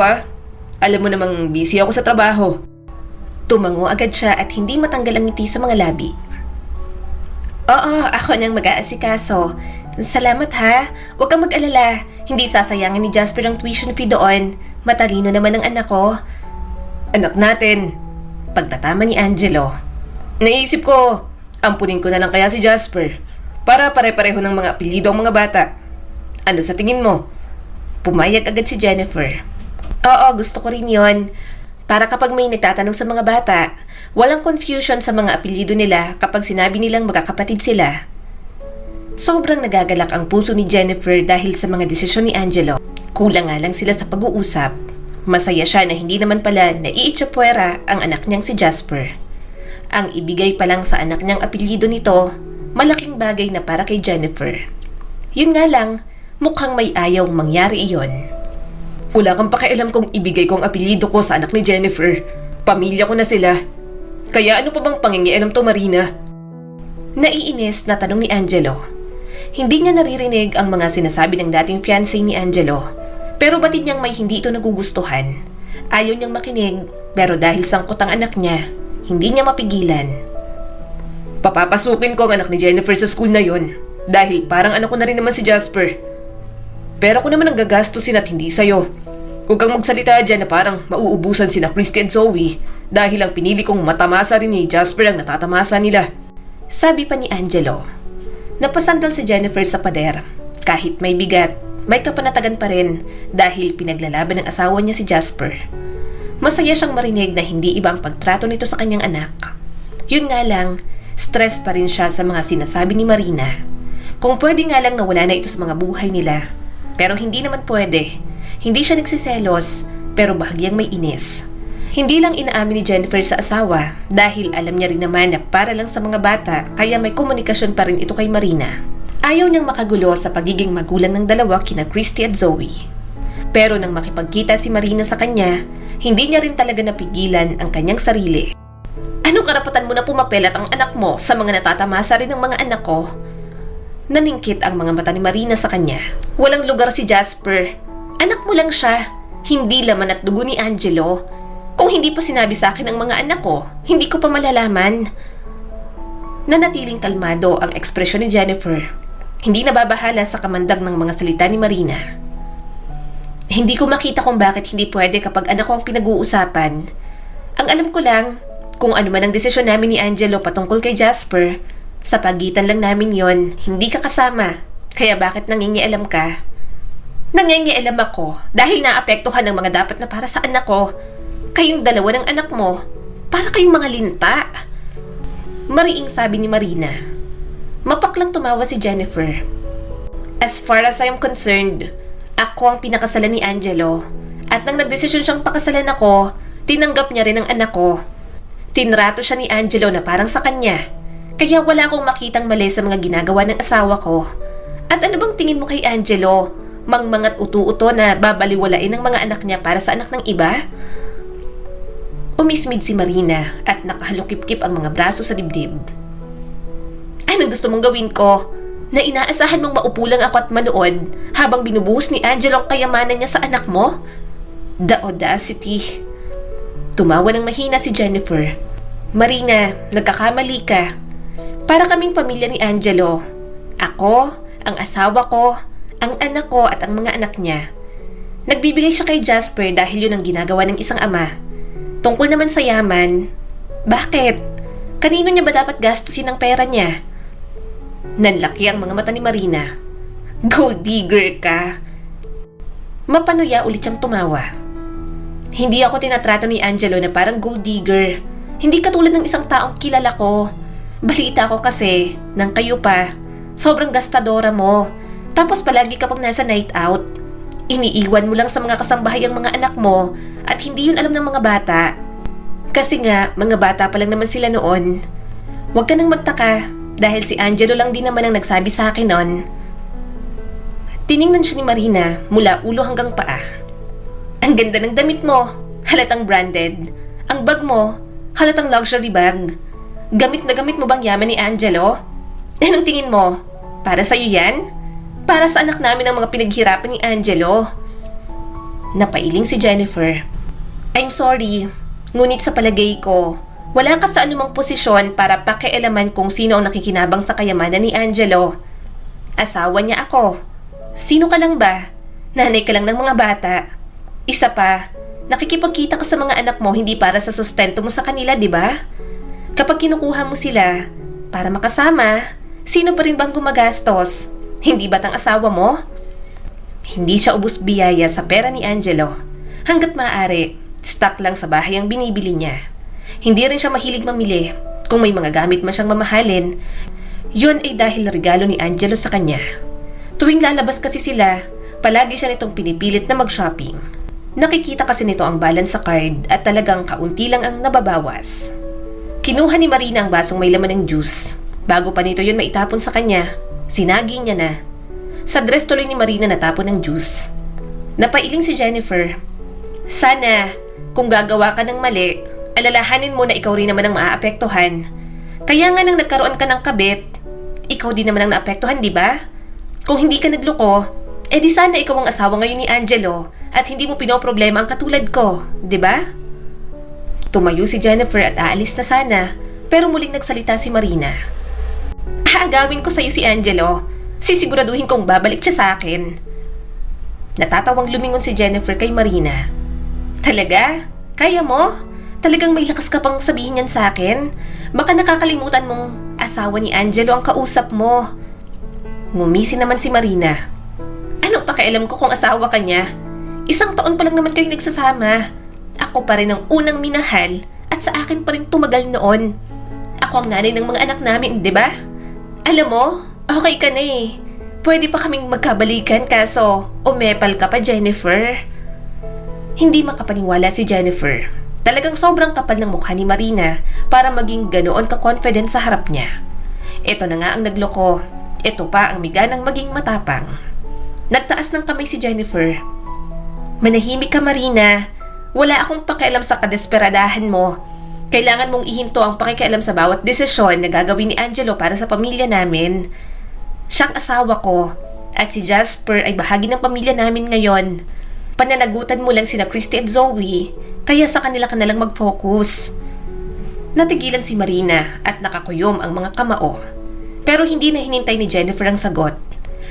Alam mo namang busy ako sa trabaho. Tumango agad siya at hindi matanggal ang ngiti sa mga labi. Oo, ako nang mag-aasikaso. Salamat ha. Huwag kang mag-alala. Hindi sasayangin ni Jasper ang tuition fee doon. Matalino naman ang anak ko. Anak natin. Pagtatama ni Angelo. Naisip ko, ampunin ko na lang kaya si Jasper. Para pare-pareho ng mga apelyido ang mga bata. Ano sa tingin mo? Pumayag agad si Jennifer. Oo, gusto ko rin yon. Para kapag may nagtatanong sa mga bata, walang confusion sa mga apelyido nila kapag sinabi nilang magkakapatid sila. Sobrang nagagalak ang puso ni Jennifer dahil sa mga desisyon ni Angelo. Kulang nga lang sila sa pag-uusap. Masaya siya na hindi naman pala naiitsapwera ang anak niyang si Jasper. Ang ibigay pa lang sa anak niyang apelyido nito, malaking bagay na para kay Jennifer. Yun nga lang, mukhang may ayaw mangyari iyon. Wala kang pakialam kung ibigay kong apelyido ko sa anak ni Jennifer. Pamilya ko na sila. Kaya ano pa bang pangingialam to, Marina? Naiinis na tanong ni Angelo. Hindi niya naririnig ang mga sinasabi ng dating fiancé ni Angelo. Pero batid niyang may hindi ito nagugustuhan. Ayaw niyang makinig, pero dahil sangkot ang anak niya, hindi niya mapigilan. Papapasukin ko ang anak ni Jennifer sa school na yon. Dahil parang anak ko na rin naman si Jasper. Pero ako naman ang gagastusin at hindi sa'yo. Huwag kang magsalita dyan na parang mauubusan sina Christy at Zoe dahil ang pinili kong matamasa rin ni Jasper ang natatamasa nila. Sabi pa ni Angelo. Napasandal si Jennifer sa pader. Kahit may bigat, may kapanatagan pa rin dahil pinaglalaban ng asawa niya si Jasper. Masaya siyang marinig na hindi iba ang pagtrato nito sa kanyang anak. Yun nga lang, stress pa rin siya sa mga sinasabi ni Marina. Kung pwede nga lang na wala na ito sa mga buhay nila. Pero hindi naman pwede. Hindi siya nagsiselos, pero bahagyang may inis. Hindi lang inaamin ni Jennifer sa asawa dahil alam niya rin naman na para lang sa mga bata kaya may komunikasyon pa rin ito kay Marina. Ayaw niyang makagulo sa pagiging magulang ng dalawa kina Christy at Zoe. Pero nang makipagkita si Marina sa kanya, hindi niya rin talaga napigilan ang kanyang sarili. Anong karapatan mo na pumapelat ang anak mo sa mga natatamasa rin ng mga anak ko? Naningkit ang mga mata ni Marina sa kanya. Walang lugar si Jasper. Anak mo lang siya. Hindi laman at dugo ni Angelo. Kung hindi pa sinabi sa akin ang mga anak ko, hindi ko pa malalaman. Nanatiling kalmado ang ekspresyon ni Jennifer. Hindi nababahala sa kamandag ng mga salita ni Marina. Hindi ko makita kung bakit hindi pwede kapag anak ko ang pinag-uusapan. Ang alam ko lang, kung ano man ang desisyon namin ni Angelo patungkol kay Jasper, sa pagitan lang namin yon, hindi ka kasama. Kaya bakit nangingialam ka? Nangingialam ako dahil naapektuhan ng mga dapat na para sa anak ko. Kayong dalawa ng anak mo, para kayong mga linta. Mariing sabi ni Marina. Mapaklang tumawa si Jennifer. As far as I am concerned, ako ang pinakasalan ni Angelo. At nang nagdesisyon siyang pakasalan ako, tinanggap niya rin ang anak ko. Tinrato siya ni Angelo na parang sa kanya. Kaya wala akong makitang mali sa mga ginagawa ng asawa ko. At ano bang tingin mo kay Angelo? Mangmangat utu-uto na babaliwalain ng mga anak niya para sa anak ng iba? Umismid si Marina at nakahalukip-kip ang mga braso sa dibdib. Anong gusto mong gawin ko? Na inaasahan mong maupo lang ako at manood habang binubuhos ni Angelo ang kayamanan niya sa anak mo? The audacity. Tumawa ng mahina si Jennifer. Marina, nagkakamali ka. Para kaming pamilya ni Angelo. Ako, ang asawa ko, ang anak ko at ang mga anak niya. Nagbibigay siya kay Jasper dahil yun ang ginagawa ng isang ama. Tungkol naman sa yaman, bakit? Kanino niya ba dapat gastusin ang pera niya? Nanlaki ang mga mata ni Marina. Gold digger ka. Mapanuya ulit siyang tumawa. Hindi ako tinatrato ni Angelo na parang gold digger. Hindi katulad ng isang taong kilala ko. Balita ko kasi, nang kayo pa, sobrang gastadora mo. Tapos palagi ka pang nasa night out. Iniiwan mo lang sa mga kasambahay ang mga anak mo at hindi yun alam ng mga bata. Kasi nga, mga bata pa lang naman sila noon. Huwag ka nang magtaka dahil si Angelo lang din naman ang nagsabi sa akin noon. Tiningnan siya ni Marina mula ulo hanggang paa. Ang ganda ng damit mo, halatang branded. Ang bag mo, halatang luxury bag. Gamit na gamit mo bang yaman ni Angelo? Anong tingin mo? Para sa'yo yan? Para sa anak namin ang mga pinaghirapan ni Angelo? Napailing si Jennifer. I'm sorry, ngunit sa palagay ko, wala ka sa anumang posisyon para pakialaman kung sino ang nakikinabang sa kayamanan ni Angelo. Asawa niya ako. Sino ka lang ba? Nanay ka lang ng mga bata. Isa pa, nakikipagkita ka sa mga anak mo hindi para sa sustento mo sa kanila, di ba? Kapag kinukuha mo sila para makasama, sino pa rin bang gumagastos? Hindi ba't ang asawa mo? Hindi siya ubus biyaya sa pera ni Angelo. Hanggat maaari, stock lang sa bahay ang binibili niya. Hindi rin siya mahilig mamili. Kung may mga gamit man siyang mamahalin, yun ay dahil regalo ni Angelo sa kanya. Tuwing lalabas kasi sila, palagi siya nitong pinipilit na mag-shopping. Nakikita kasi nito ang balance sa card at talagang kaunti lang ang nababawas. Kinuha ni Marina ang basong may laman ng juice. Bago pa nito yun maitapon sa kanya, sinagi niya na. Sa dress tuloy ni Marina natapon ng juice. Napailing si Jennifer. Sana, kung gagawa ka ng mali, alalahanin mo na ikaw rin naman ang maaapektuhan. Kaya nga nang nagkaroon ka ng kabit, ikaw din naman ang naapektuhan, di ba? Kung hindi ka nagloko, di sana ikaw ang asawa ngayon ni Angelo at hindi mo pinoproblema ang katulad ko, di ba? Tumayo si Jennifer at aalis na sana, pero muling nagsalita si Marina. Aagawin ko sa'yo si Angelo. Sisiguraduhin kong babalik siya sa akin. Natatawang lumingon si Jennifer kay Marina. Talaga? Kaya mo? Talagang may lakas ka pang sabihin yan sa akin? Baka nakakalimutan mong asawa ni Angelo ang kausap mo. Ngumisi naman si Marina. Ano pakialam ko kung asawa ka niya? 1 taon pa lang naman kayo nagsasama. Ako pa rin ang unang minahal at sa akin pa rin tumagal noon. Ako ang nanay ng mga anak namin, di ba? Alam mo, okay ka na eh. Pwede pa kaming magkabalikan kaso umepal ka pa, Jennifer. Hindi makapaniwala si Jennifer. Talagang sobrang kapal ng mukha ni Marina para maging ganoon ka-confident sa harap niya. Ito na nga ang nagloko. Ito pa ang miganang maging matapang. Nagtaas ng kamay si Jennifer. Manahimik ka, Marina. Wala akong pakialam sa kadesperadahan mo. Kailangan mong ihinto ang pakikialam sa bawat desisyon na gagawin ni Angelo para sa pamilya namin. Siyang asawa ko at si Jasper ay bahagi ng pamilya namin ngayon. Pananagutan mo lang sina Christy at Zoe, kaya sa kanila ka nalang mag-focus. Natigilan si Marina at nakakuyom ang mga kamao. Pero hindi na hinintay ni Jennifer ang sagot.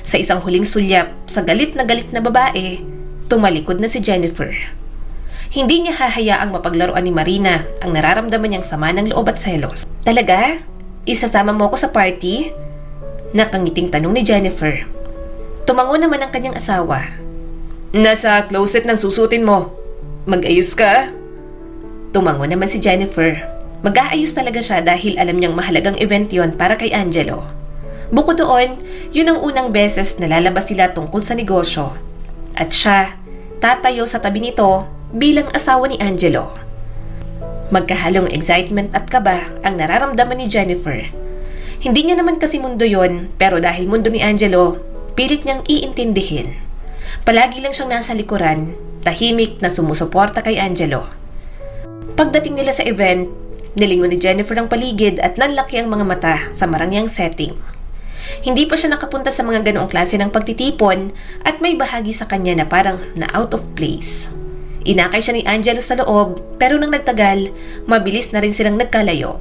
Sa isang huling sulyap sa galit na babae, tumalikod na si Jennifer. Hindi niya hahayaang mapaglaruan ni Marina ang nararamdaman niyang sama ng loob at selos. Talaga? Isasama mo ako sa party? Nakangiting tanong ni Jennifer. Tumango naman ang kanyang asawa. Nasa closet ng susutin mo. Mag-ayos ka? Tumango naman si Jennifer. Mag-aayos talaga siya dahil alam niyang mahalagang event yon para kay Angelo. Bukod doon, yun ang unang beses na lalabas sila tungkol sa negosyo. At siya, tatayo sa tabi nito bilang asawa ni Angelo. Magkahalong excitement at kaba ang nararamdaman ni Jennifer. Hindi niya naman kasi mundo yon, pero dahil mundo ni Angelo, pilit niyang iintindihin. Palagi lang siyang nasa likuran, tahimik na sumusuporta kay Angelo. Pagdating nila sa event, nilingon ni Jennifer ang paligid at nanlaki ang mga mata sa marangyang setting. Hindi pa siya nakapunta sa mga ganoong klase ng pagtitipon at may bahagi sa kanya na parang na out of place. Inakay siya ni Angelo sa loob, pero nang nagtagal, mabilis na rin silang nagkalayo.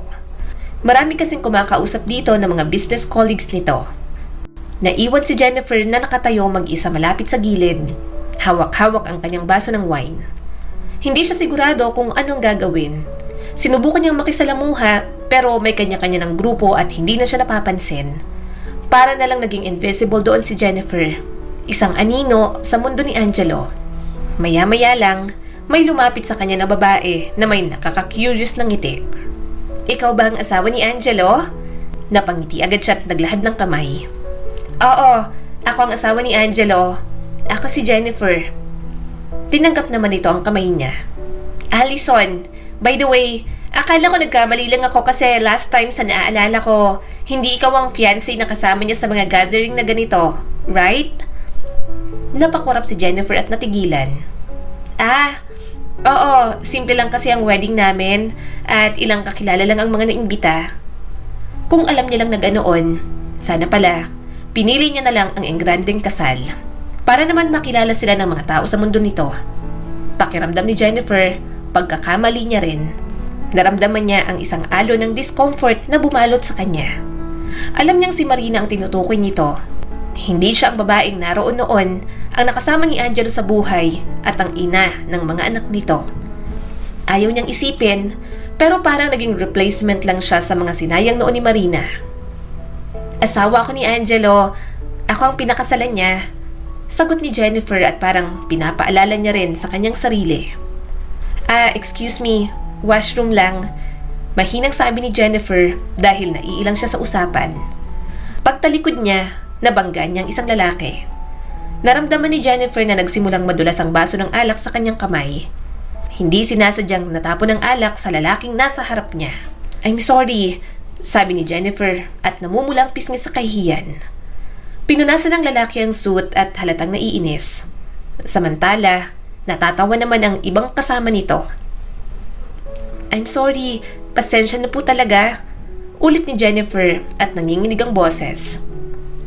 Marami kasing kumakausap dito ng mga business colleagues nito. Naiwan si Jennifer na nakatayo mag-isa malapit sa gilid. Hawak-hawak ang kanyang baso ng wine. Hindi siya sigurado kung anong gagawin. Sinubukan niyang makisalamuha, pero may kanya-kanya ng grupo at hindi na siya napapansin. Para na lang naging invisible doon si Jennifer, isang anino sa mundo ni Angelo. Maya-maya lang, may lumapit sa kanya na babae na may nakaka-curious na ngiti. Ikaw ba ang asawa ni Angelo? Napangiti agad siya at naglahad ng kamay. Oo, ako ang asawa ni Angelo. Ako si Jennifer. Tinanggap naman ito ang kamay niya. Allison, by the way, akala ko nagkamali lang ako kasi last time sa naaalala ko, hindi ikaw ang fiancé na kasama niya sa mga gathering na ganito, right? Napakwarap si Jennifer at natigilan. Oo, simple lang kasi ang wedding namin at ilang kakilala lang ang mga naimbita. Kung alam niya lang na ganoon, sana pala, pinili niya na lang ang engrandeng kasal para naman makilala sila ng mga tao sa mundo nito. Pakiramdam ni Jennifer, pagkakamali niya rin. Naramdaman niya ang isang alo ng discomfort na bumalot sa kanya. Alam niyang si Marina ang tinutukoy nito. Hindi siya ang babaeng naroon noon ang nakasama ni Angelo sa buhay at ang ina ng mga anak nito. Ayaw niyang isipin, pero parang naging replacement lang siya sa mga sinayang noon ni Marina. Asawa ako ni Angelo, ako ang pinakasalan niya. Sagot ni Jennifer at parang pinapaalala niya rin sa kanyang sarili. Excuse me, washroom lang. Mahinang sabi ni Jennifer dahil naiilang siya sa usapan. Pagtalikod niya, nabangga niyang isang lalaki. Naramdaman ni Jennifer na nagsimulang madulas ang baso ng alak sa kanyang kamay. Hindi sinasadyang natapon ang alak sa lalaking nasa harap niya. I'm sorry, sabi ni Jennifer at namumulang pisngi sa kahihiyan. Pinunasan ng lalaki ang suit at halatang naiinis. Samantala, natatawa naman ang ibang kasama nito. I'm sorry, pasensya na po talaga, ulit ni Jennifer at nanginginig ang boses.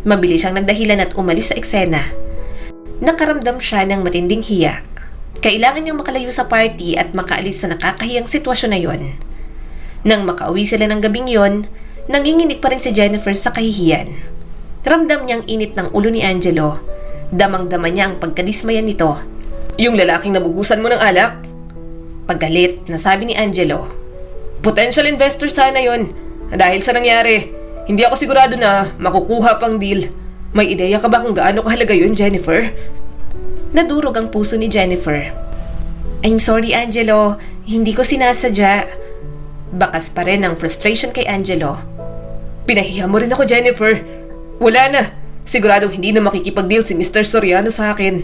Mabilis siyang nagdahilan at umalis sa eksena. Nakaramdam siya ng matinding hiya. Kailangan niyang makalayo sa party at makaalis sa nakakahiyang sitwasyon na yon. Nang makauwi sila ng gabing yon, nanginginig pa rin si Jennifer sa kahihiyan. Ramdam niyang init ng ulo ni Angelo. Damang-dama niya ang pagkadismaya nito. Yung lalaking nabugusan mo ng alak? Paggalit na sabi ni Angelo. Potential investor sana yon. Dahil sa nangyari, hindi ako sigurado na makukuha pang deal. May ideya ka ba kung gaano kahalaga yun, Jennifer? Nadurog ang puso ni Jennifer. I'm sorry, Angelo. Hindi ko sinasadya. Bakas pa rin ang frustration kay Angelo. Pinahiya mo rin ako, Jennifer. Wala na. Siguradong hindi na makikipag-deal si Mr. Soriano sa akin.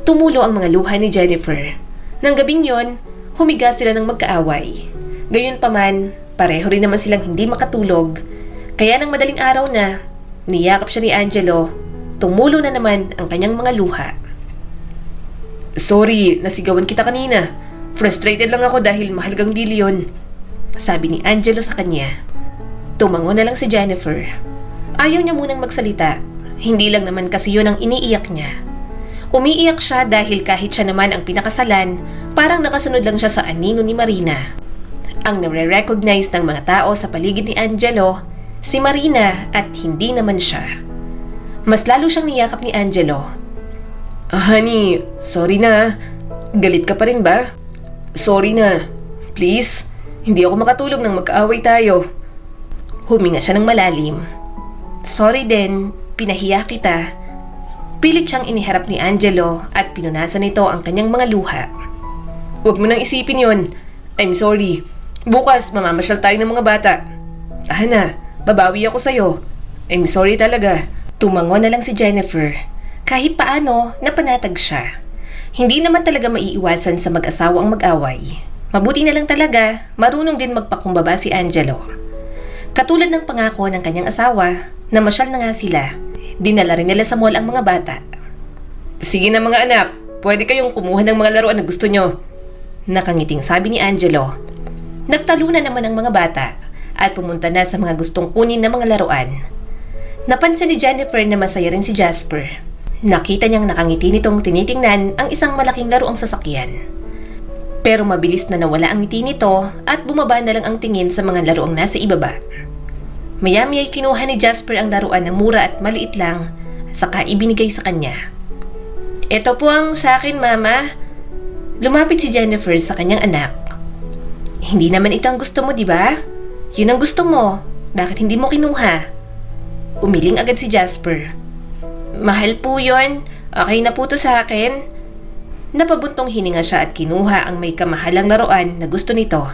Tumulo ang mga luha ni Jennifer. Nang gabing yon, humiga sila ng magkaaway. Gayunpaman, pareho rin naman silang hindi makatulog. Kaya nang madaling araw na, niyakap siya ni Angelo. Tumulo na naman ang kanyang mga luha. Sorry, nasigawan kita kanina. Frustrated lang ako dahil mahalagang deal yun, sabi ni Angelo sa kanya. Tumango na lang si Jennifer. Ayaw niya munang magsalita. Hindi lang naman kasi yun ang iniiyak niya. Umiiyak siya dahil kahit siya naman ang pinakasalan, parang nakasunod lang siya sa anino ni Marina. Ang nare-recognize ng mga tao sa paligid ni Angelo, si Marina at hindi naman siya. Mas lalo siyang niyakap ni Angelo. Honey, sorry na. Galit ka pa rin ba? Sorry na. Please, hindi ako makatulog nang magkaaway tayo. Huminga siya ng malalim. Sorry din, pinahiya kita. Pilit siyang iniharap ni Angelo at pinunasan nito ang kanyang mga luha. Huwag mo nang isipin yon. I'm sorry. Bukas, mamamasyal tayo ng mga bata. Tahan na, babawi ako sa'yo. I'm sorry talaga. Tumango na lang si Jennifer. Kahit paano, napanatag siya. Hindi naman talaga maiiwasan sa mag-asawa ang mag-away. Mabuti na lang talaga, marunong din magpakumbaba si Angelo. Katulad ng pangako ng kanyang asawa, namasyal na nga sila. Dinala rin nila sa mall ang mga bata. Sige na mga anak, pwede kayong kumuha ng mga laruan na gusto nyo. Nakangiting sabi ni Angelo. Nagtalunan naman ang mga bata at pumunta na sa mga gustong kunin na mga laruan. Napansin ni Jennifer na masaya rin si Jasper. Nakita niyang nakangiti nitong tinitingnan ang isang malaking laruang sasakyan. Pero mabilis na nawala ang ngiti nito at bumaba na lang ang tingin sa mga laruang nasa ibaba. Maya-maya kinuha ni Jasper ang laruan na mura at maliit lang, saka ibinigay sa kanya. Ito po ang sa akin, Mama. Lumapit si Jennifer sa kanyang anak. Hindi naman ito ang gusto mo, di ba? Yun ang gusto mo. Bakit hindi mo kinuha? Umiling agad si Jasper. Mahal po yun. Okay na po to sa akin. Napabuntong hininga siya at kinuha ang may kamahalang laruan na gusto nito.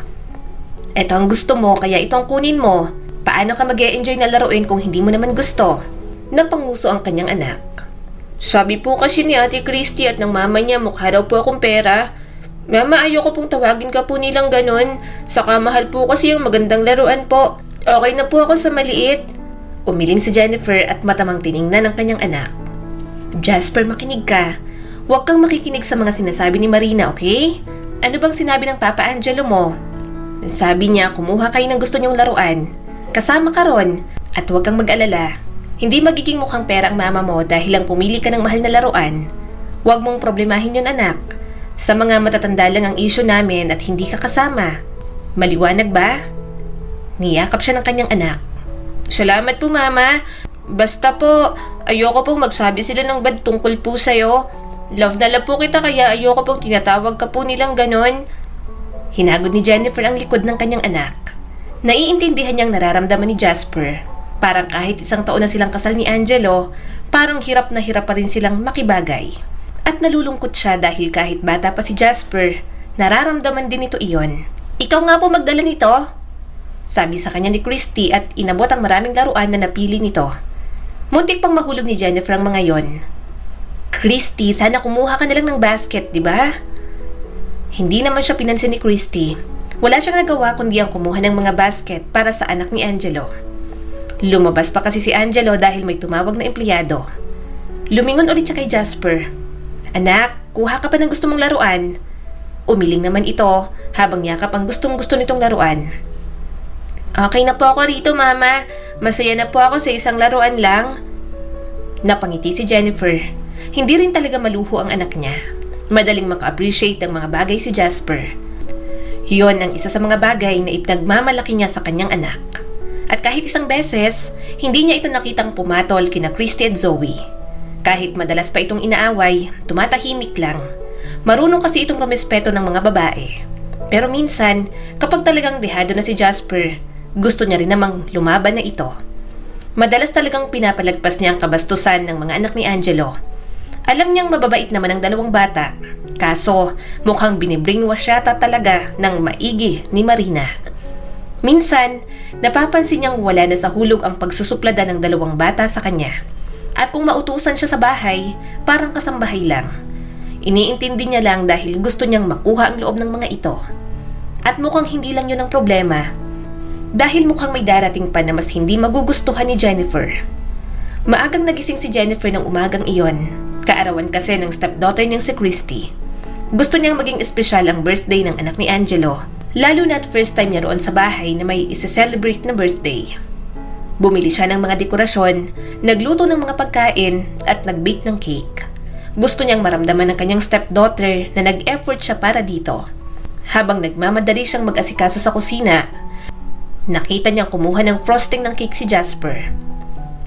Ito ang gusto mo, kaya itong kunin mo. Paano ka mag-e-enjoy na laruin kung hindi mo naman gusto? Napanguso ang kanyang anak. Sabi po kasi ni Ate Christy at ng mama niya mukha daw po akong pera. Mama, ayoko pong tawagin ka po nilang ganun. Saka mahal po kasi yung magandang laruan po. Okay na po ako sa maliit. Umiling si Jennifer at matamang tiningnan ng kanyang anak. Jasper, makinig ka. Huwag kang makikinig sa mga sinasabi ni Marina, okay? Ano bang sinabi ng Papa Angelo mo? Sabi niya, kumuha kayo ng gusto niyong laruan. Kasama ka ron. At huwag kang mag-alala. Hindi magiging mukhang pera ang mama mo dahil lang pumili ka ng mahal na laruan. Huwag mong problemahin yun, anak. Sa mga matatanda lang ang issue namin at hindi ka kasama. Maliwanag ba? Niyakap siya ng kanyang anak. Salamat po, Mama. Basta po, ayoko pong magsabi sila ng bad tungkol po sa'yo. Love na love po kita kaya ayoko pong tinatawag ka po nilang ganon. Hinagod ni Jennifer ang likod ng kanyang anak. Naiintindihan niyang nararamdaman ni Jasper. Parang kahit isang taon na silang kasal ni Angelo, parang hirap na hirap pa rin silang makibagay. At nalulungkot siya dahil kahit bata pa si Jasper, nararamdaman din ito iyon. Ikaw nga po magdala nito? Sabi sa kanya ni Christy at inabot ang maraming laruan na napili nito. Muntik pang mahulog ni Jennifer ang mga yon. Christy, sana kumuha ka na lang ng basket, di ba? Hindi naman siya pinansin ni Christy. Wala siyang nagawa kundi ang kumuha ng mga basket para sa anak ni Angelo. Lumabas pa kasi si Angelo dahil may tumawag na empleyado. Lumingon ulit siya kay Jasper. Anak, kuha ka pa ng gusto mong laruan. Umiling naman ito habang yakap ang gustong-gusto nitong laruan. Okay na po ako rito, Mama. Masaya na po ako sa isang laruan lang. Napangiti si Jennifer. Hindi rin talaga maluho ang anak niya. Madaling maka-appreciate ng mga bagay si Jasper. Yon ang isa sa mga bagay na ipinagmamalaki niya sa kanyang anak. At kahit isang beses, hindi niya ito nakitang pumatol kina Christy at Zoe. Kahit madalas pa itong inaaway, tumatahimik lang. Marunong kasi itong rumespeto ng mga babae. Pero minsan, kapag talagang dehado na si Jasper, gusto niya rin namang lumaban na ito. Madalas talagang pinapalagpas niya ang kabastusan ng mga anak ni Angelo. Alam niyang mababait naman ang dalawang bata. Kaso, mukhang binibringwash yata talaga ng maigi ni Marina. Minsan, napapansin niyang wala na sa hulog ang pagsusuplada ng dalawang bata sa kanya. At kung mautusan siya sa bahay, parang kasambahay lang. Iniintindi niya lang dahil gusto niyang makuha ang loob ng mga ito. At mukhang hindi lang yun ang problema. Dahil mukhang may darating pa na mas hindi magugustuhan ni Jennifer. Maagang nagising si Jennifer ng umagang iyon. Kaarawan kasi ng stepdaughter niyang si Christy. Gusto niyang maging espesyal ang birthday ng anak ni Angelo. Lalo na at first time niya roon sa bahay na may isa-celebrate na birthday. Bumili siya ng mga dekorasyon, nagluto ng mga pagkain at nag-bake ng cake. Gusto niyang maramdaman ng kanyang stepdaughter na nag-effort siya para dito. Habang nagmamadali siyang mag-asikaso sa kusina, nakita niyang kumuha ng frosting ng cake si Jasper.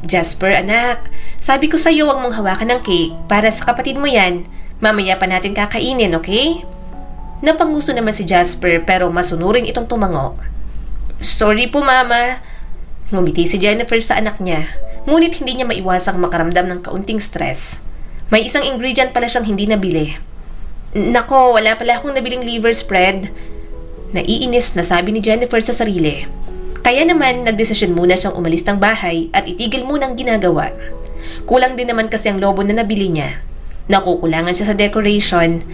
Jasper, anak, sabi ko sa'yo huwag mong hawakan ng cake para sa kapatid mo yan. Mamaya pa natin kakainin, okay? Napanguso naman si Jasper pero masunurin itong tumango. Sorry po, Mama. Ngumiti si Jennifer sa anak niya, ngunit hindi niya maiwasang makaramdam ng kaunting stress. May isang ingredient pala siyang hindi nabili. Nako, wala pala akong nabiling liver spread. Naiinis na sabi ni Jennifer sa sarili. Kaya naman, nagdesisyon muna siyang umalis ng bahay at itigil muna ang ginagawa. Kulang din naman kasi ang lobo na nabili niya. Nakukulangan siya sa decoration.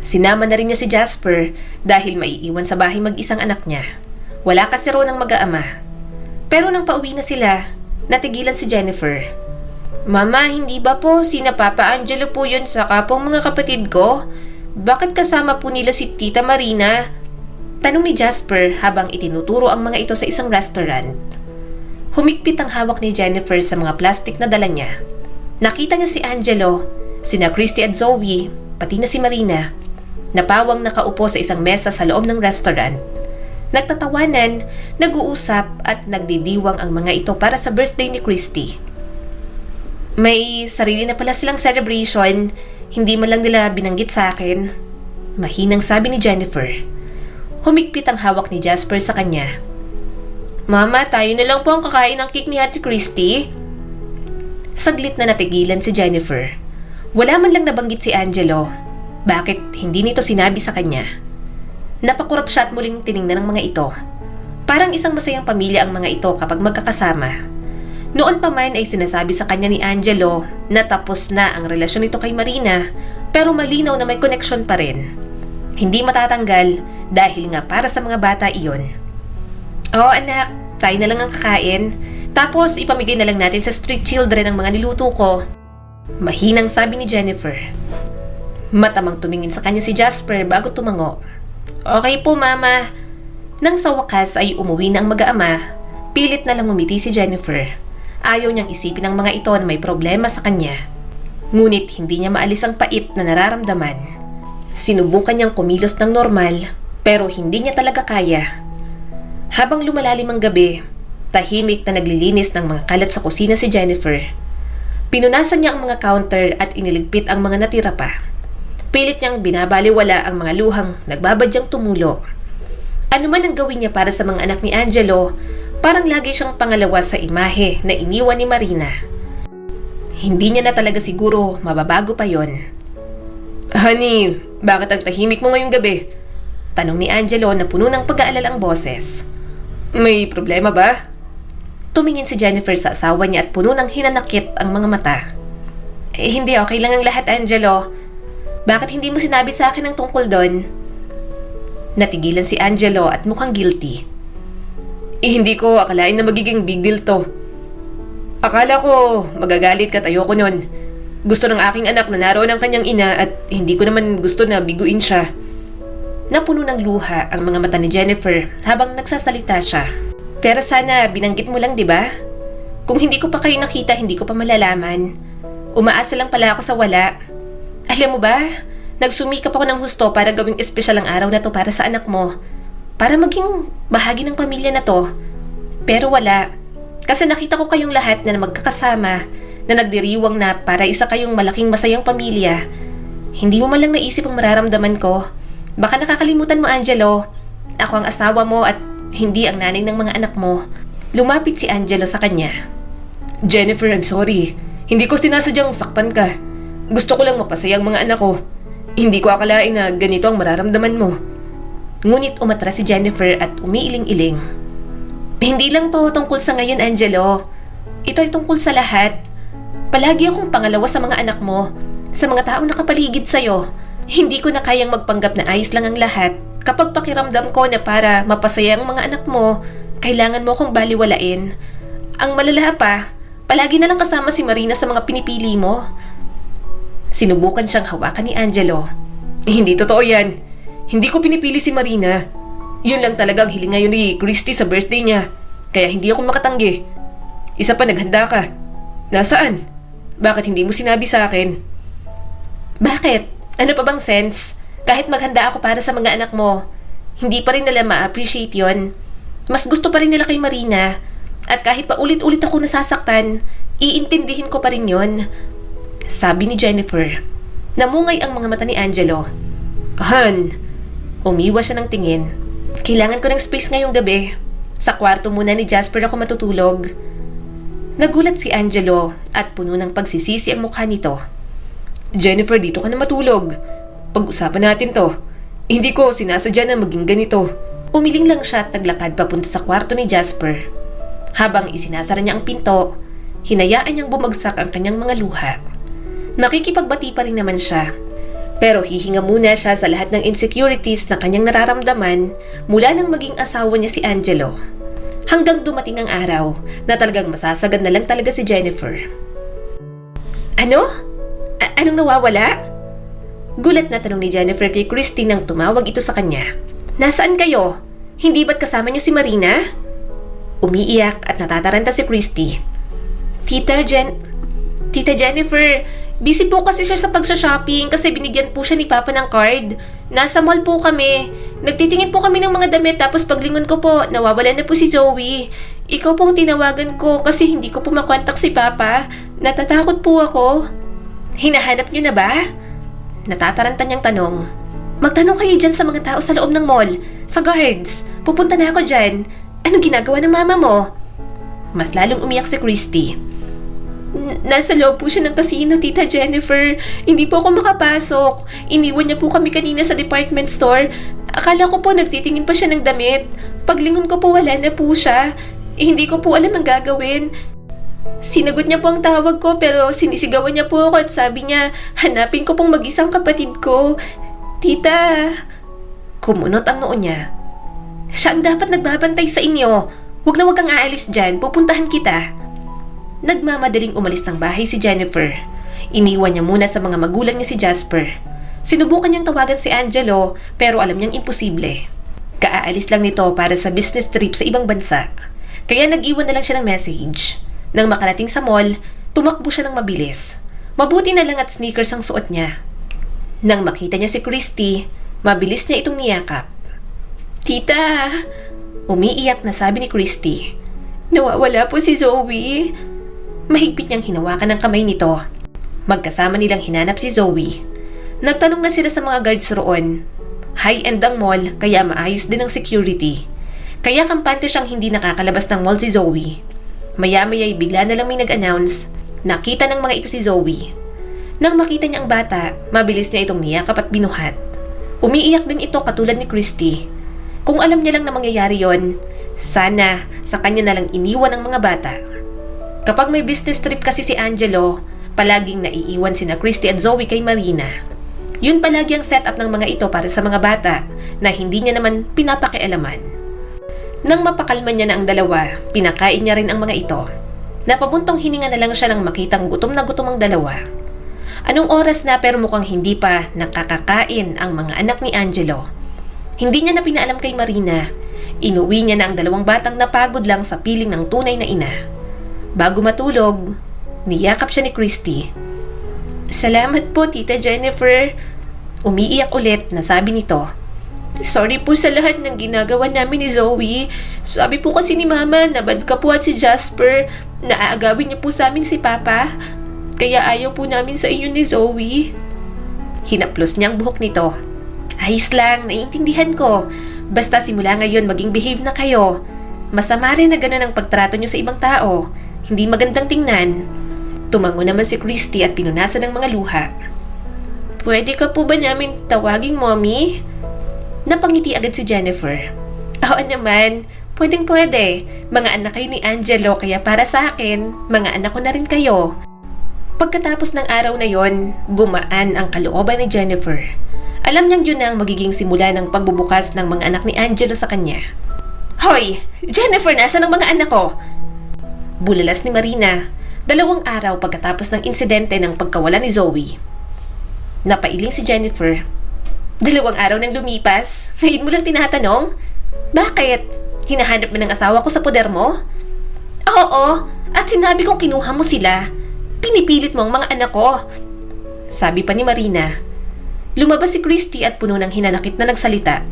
Sinama na rin niya si Jasper dahil maiiwan sa bahay mag-isang anak niya. Wala kasi raw ng mag-aama. Pero nang pauwi na sila, natigilan si Jennifer. Mama, hindi ba po sina Papa Angelo po yun sa kapong mga kapatid ko? Bakit kasama po nila si Tita Marina? Tanong ni Jasper habang itinuturo ang mga ito sa isang restaurant. Humigpit ang hawak ni Jennifer sa mga plastic na dala niya. Nakita niya si Angelo, sina Christy at Zoe, pati na si Marina. Napawang nakaupo sa isang mesa sa loob ng restaurant. Nagtatawanan, nag-uusap at nagdidiwang ang mga ito para sa birthday ni Christy. May sarili na pala silang celebration, hindi man lang nila binanggit sa akin. Mahinang sabi ni Jennifer. Humigpit ang hawak ni Jasper sa kanya. Mama, tayo na lang po ang kakain ng cake ni Ate Christy. Saglit na natigilan si Jennifer. Wala man lang nabanggit si Angelo. Bakit hindi nito sinabi sa kanya? Napakurap siya at muling tiningnan ng mga ito. Parang isang masayang pamilya ang mga ito kapag magkakasama. Noon pa man ay sinasabi sa kanya ni Angelo na tapos na ang relasyon nito kay Marina, pero malinaw na may connection pa rin. Hindi matatanggal dahil nga para sa mga bata iyon. Oo anak, tayo na lang ang kakain. Tapos ipamigay na lang natin sa street children ang mga niluto ko. Mahinang sabi ni Jennifer. Matamang tumingin sa kanya si Jasper bago tumango. Okay po mama. Nang sa wakas ay umuwi na ang mag-aama, pilit na lang umiti si Jennifer. Ayaw niyang isipin ang mga ito na may problema sa kanya. Ngunit hindi niya maalis ang pait na nararamdaman. Sinubukan niyang kumilos ng normal, pero hindi niya talaga kaya. Habang lumalalim ang gabi, tahimik na naglilinis ng mga kalat sa kusina si Jennifer. Pinunasan niya ang mga counter at iniligpit ang mga natira pa. Pilit niyang binabaliwala ang mga luhang nagbabadyang tumulo. Ano man ang gawin niya para sa mga anak ni Angelo, parang lagi siyang pangalawa sa imahe na iniwan ni Marina. Hindi niya na talaga siguro mababago pa yon. Honey, bakit ang tahimik mo ngayong gabi? Tanong ni Angelo na puno ng pag-aalala ang boses. May problema ba? Tumingin si Jennifer sa asawa niya at puno ng hinanakit ang mga mata. Hindi, okay lang ang lahat, Angelo. Bakit hindi mo sinabi sa akin ang tungkol doon? Natigilan si Angelo at mukhang guilty. Hindi ko akalain na magiging big deal to. Akala ko magagalit ka at ayoko nun. Gusto ng aking anak na naroon ang kanyang ina at hindi ko naman gusto na biguin siya. Napuno ng luha ang mga mata ni Jennifer habang nagsasalita siya. Pero sana binanggit mo lang, di ba? Kung hindi ko pa kayo nakita, hindi ko pa malalaman. Umaasa lang pala ako sa wala. Alam mo ba, nagsumikap ako ng husto para gawing espesyal ang araw na to para sa anak mo. Para maging bahagi ng pamilya na to. Pero wala. Kasi nakita ko kayong lahat na magkakasama, na nagdiriwang na para isa kayong malaking masayang pamilya. Hindi mo man lang naisip ang mararamdaman ko. Baka nakakalimutan mo, Angelo. Ako ang asawa mo at hindi ang nanay ng mga anak mo. Lumapit si Angelo sa kanya. Jennifer, I'm sorry. Hindi ko sinasadyang saktan ka. Gusto ko lang mapasaya ang mga anak ko. Hindi ko akalain na ganito ang mararamdaman mo. Ngunit umatras si Jennifer at umiiling-iling. Hindi lang to tungkol sa ngayon, Angelo. Ito ay tungkol sa lahat. Palagi akong pangalawa sa mga anak mo, sa mga taong nakapaligid sa'yo. Hindi ko na kayang magpanggap na ayos lang ang lahat. Kapag pakiramdam ko na para mapasaya ang mga anak mo, kailangan mo akong baliwalain. Ang malala pa, palagi na lang kasama si Marina sa mga pinipili mo. Sinubukan siyang hawakan ni Angelo. Hindi totoo yan. Hindi ko pinipili si Marina. Yun lang talagang hiling ngayon ni Christy sa birthday niya. Kaya hindi ako makatanggi. Isa pa, naghanda ka. Nasaan? Bakit hindi mo sinabi sa akin? Bakit? Ano pa bang sense? Kahit maghanda ako para sa mga anak mo, hindi pa rin nila ma-appreciate yon. Mas gusto pa rin nila kay Marina. At kahit pa ulit-ulit ako nasasaktan, iintindihin ko pa rin yon. Sabi ni Jennifer. Namungay ang mga mata ni Angelo. Han! Umiwas siya ng tingin. Kailangan ko ng space ngayong gabi. Sa kwarto muna ni Jasper ako matutulog. Nagulat si Angelo at puno ng pagsisisi ang mukha nito. Jennifer, dito ka na matulog. Pag-usapan natin to. Hindi ko sinasadya na maging ganito. Umiling lang siya at naglakad papunta sa kwarto ni Jasper. Habang isinasara niya ang pinto, hinayaan niyang bumagsak ang kanyang mga luha. Nakikipagbati pa rin naman siya. Pero hihinga muna siya sa lahat ng insecurities na kanyang nararamdaman mula nang maging asawa niya si Angelo. Hanggang dumating ang araw na talagang masasagad na lang talaga si Jennifer. Ano? Anong nawawala? Gulat na tanong ni Jennifer kay Christy nang tumawag ito sa kanya. Nasaan kayo? Hindi ba't kasama niyo si Marina? Umiiyak at natataranta si Christy. Tita Jennifer, busy po kasi siya sa pagsha-shopping kasi binigyan po siya ni Papa ng card. Nasa mall po kami. Nagtitingin po kami ng mga damit tapos paglingon ko po, nawawala na po si Zoe. Ikaw po ang tinawagan ko kasi hindi ko po makontak si Papa. Natatakot po ako. Hinahanap niyo na ba? Natataranta niyang tanong. Magtanong kayo dyan sa mga tao sa loob ng mall. Sa guards. Pupunta na ako dyan. Anong ginagawa ng mama mo? Mas lalong umiyak si Christy. Nasa loob po siya ng casino, Tita Jennifer. Hindi po ako makapasok. Iniwan niya po kami kanina sa department store. Akala ko po nagtitingin pa siya ng damit. Paglingon ko po wala na po siya. Hindi ko po alam ang gagawin. Sinagot niya po ang tawag ko pero sinisigawan niya po ako at sabi niya, hanapin ko pong mag-isang kapatid ko. Tita, kumunot ang noo niya. Siya ang dapat nagbabantay sa inyo. Huwag na huwag kang aalis dyan. Pupuntahan kita. Nagmamadaling umalis ng bahay si Jennifer. Iniwan niya muna sa mga magulang niya si Jasper. Sinubukan niyang tawagan si Angelo pero alam niyang imposible. Kaaalis lang nito para sa business trip sa ibang bansa. Kaya nag-iwan na lang siya ng message. Nang makarating sa mall, tumakbo siya ng mabilis. Mabuti na lang at sneakers ang suot niya. Nang makita niya si Christy, mabilis niya itong niyakap. Tita! Umiiyak na sabi ni Christy. Nawawala po si Zoe. Mahigpit niyang hinawakan ang kamay nito. Magkasama nilang hinanap si Zoe. Nagtanong na sila sa mga guards roon. High-end ang mall kaya maayos din ang security. Kaya kampante siyang hindi nakakalabas ng mall si Zoe. Maya-maya'y bigla na lang may nag-announce. Nakita ng mga ito si Zoe. Nang makita niya ang bata, mabilis niya itong niyakap at binuhat. Umiiyak din ito katulad ni Christy. Kung alam niya lang na mangyayari yon, sana sa kanya na lang iniwan ang mga bata. Kapag may business trip kasi si Angelo, palaging naiiwan sina Christy at Zoe kay Marina. Yun palagi ang setup ng mga ito para sa mga bata na hindi niya naman pinapakialaman. Nang mapakalman niya na ang dalawa, pinakain niya rin ang mga ito. Napabuntong hininga na lang siya nang makitang gutom na gutom ang dalawa. Anong oras na pero mukhang hindi pa nakakakain ang mga anak ni Angelo. Hindi niya na pinaalam kay Marina. Inuwi niya na ang dalawang batang napagod lang sa piling ng tunay na ina. Bago matulog, niyakap siya ni Christy. Salamat po, Tita Jennifer. Umiiyak ulit na sabi nito. Sorry po sa lahat ng ginagawa namin ni Zoe. Sabi po kasi ni Mama na bad ka po at si Jasper. Naaagawin niya po sa amin si Papa. Kaya ayaw po namin sa inyo ni Zoe. Hinaplos niya ang buhok nito. Ayos lang, naiintindihan ko. Basta simula ngayon maging behave na kayo. Masama rin na gano'n ang pagtrato niyo sa ibang tao. Hindi magandang tingnan. Tumango naman si Christy at pinunasan ng mga luha. Pwede ka po ba namin tawaging mommy? Napangiti agad si Jennifer. Oo naman, pwedeng-pwede. Mga anak kayo ni Angelo kaya para sa akin, mga anak ko na rin kayo. Pagkatapos ng araw na yon, gumaan ang kalooban ni Jennifer. Alam niyang yun ang magiging simula ng pagbubukas ng mga anak ni Angelo sa kanya. Hoy! Jennifer, nasaan ang mga anak ko? Bulalas ni Marina, 2 araw pagkatapos ng insidente ng pagkawala ni Zoe. Napailing si Jennifer. 2 araw nang lumipas? Ngayon mo lang tinatanong? Bakit? Hinahanap mo ng asawa ko sa poder mo? Oo, at sinabi kong kinuha mo sila. Pinipilit mo ang mga anak ko. Sabi pa ni Marina. Lumabas si Christy at puno ng hinanakit na nagsalita.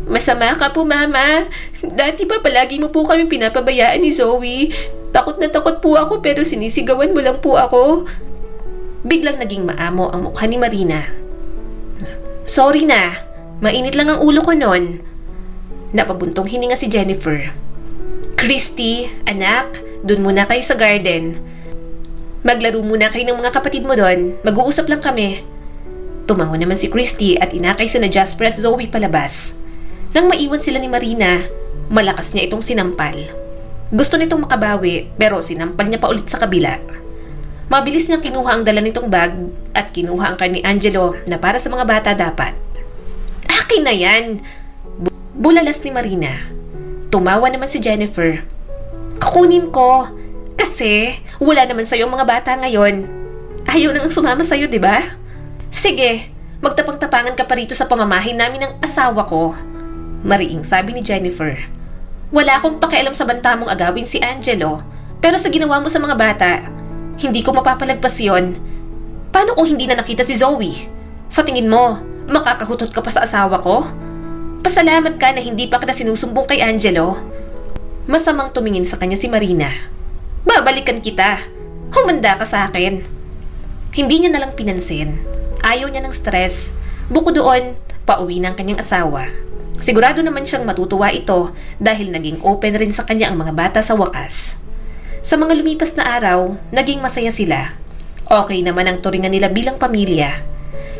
Masama ka po, Mama. Dati pa palagi mo po kami pinapabayaan ni Zoe. Takot na takot po ako pero sinisigawan mo lang po ako. Biglang naging maamo ang mukha ni Marina. Sorry na. Mainit lang ang ulo ko nun. Napabuntong hininga si Jennifer. Christy, anak, dun muna kayo sa garden. Maglaro muna kayo ng mga kapatid mo doon. Mag-uusap lang kami. Tumango naman si Christy at inakay sina Jasper at Zoe palabas. Nang maiwan sila ni Marina, malakas niya itong sinampal. Gusto nitong makabawi pero sinampal niya pa ulit sa kabila. Mabilis niyang kinuha ang dala nitong bag at kinuha ang card ni Angelo na para sa mga bata dapat. Akin na yan! Bulalas ni Marina. Tumawa naman si Jennifer. Kukunin ko. Kasi wala naman sa'yo ang mga bata ngayon. Ayaw nang sumama sa'yo, di ba? Sige, magtapang-tapangan ka pa rito sa pamamahay namin ng asawa ko. Mariing sabi ni Jennifer. Wala akong pakialam sa banta mong agawin si Angelo, pero sa ginawa mo sa mga bata, hindi ko mapapalagpas yon. Paano kung hindi na nakita si Zoe? Sa tingin mo, makakahutot ka pa sa asawa ko? Pasalamat ka na hindi pa kita sinusumbong kay Angelo. Masamang tumingin sa kanya si Marina. Babalikan kita. Humanda ka sa akin. Hindi niya nalang pinansin. Ayaw niya ng stress. Bukod doon, pauwi ng kanyang asawa. Sigurado naman siyang matutuwa ito dahil naging open rin sa kanya ang mga bata sa wakas. Sa mga lumipas na araw, naging masaya sila. Okay naman ang turingan nila bilang pamilya.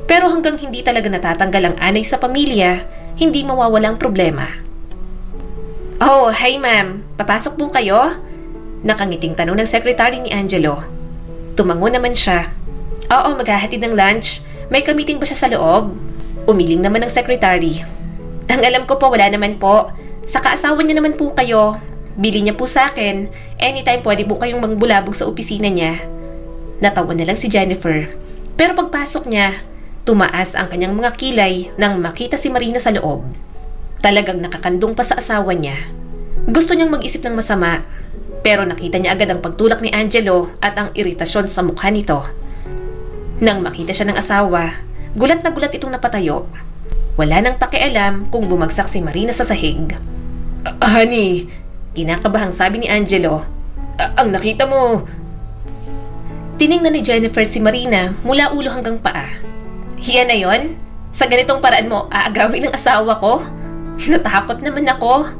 Pero hanggang hindi talaga natatanggal ang anay sa pamilya, hindi mawawalang problema. Oh, hi ma'am. Papasok po kayo? Nakangiting tanong ng secretary ni Angelo. Tumango naman siya. Oo, maghahatid ng lunch. May ka-meeting ba siya sa loob? Umiling naman ng secretary. Ang alam ko po, wala naman po. Sa kaasawa niya naman po kayo. Bili niya po sa akin. Anytime pwede po kayong mangbulabog sa opisina niya. Natawa na lang si Jennifer. Pero pagpasok niya, tumaas ang kanyang mga kilay nang makita si Marina sa loob. Talagang nakakandong pa sa asawa niya. Gusto niyang mag-isip ng masama. Pero nakita niya agad ang pagtulak ni Angelo at ang iritasyon sa mukha nito. Nang makita siya ng asawa, gulat na gulat itong napatayo. Wala nang pakialam kung bumagsak si Marina sa sahig. Honey, kinakabahang sabi ni Angelo. Ang nakita mo. Tiningnan ni Jennifer si Marina mula ulo hanggang paa. Hiyan na yon? Sa ganitong paraan mo aagawin ng asawa ko? Natakot naman ako.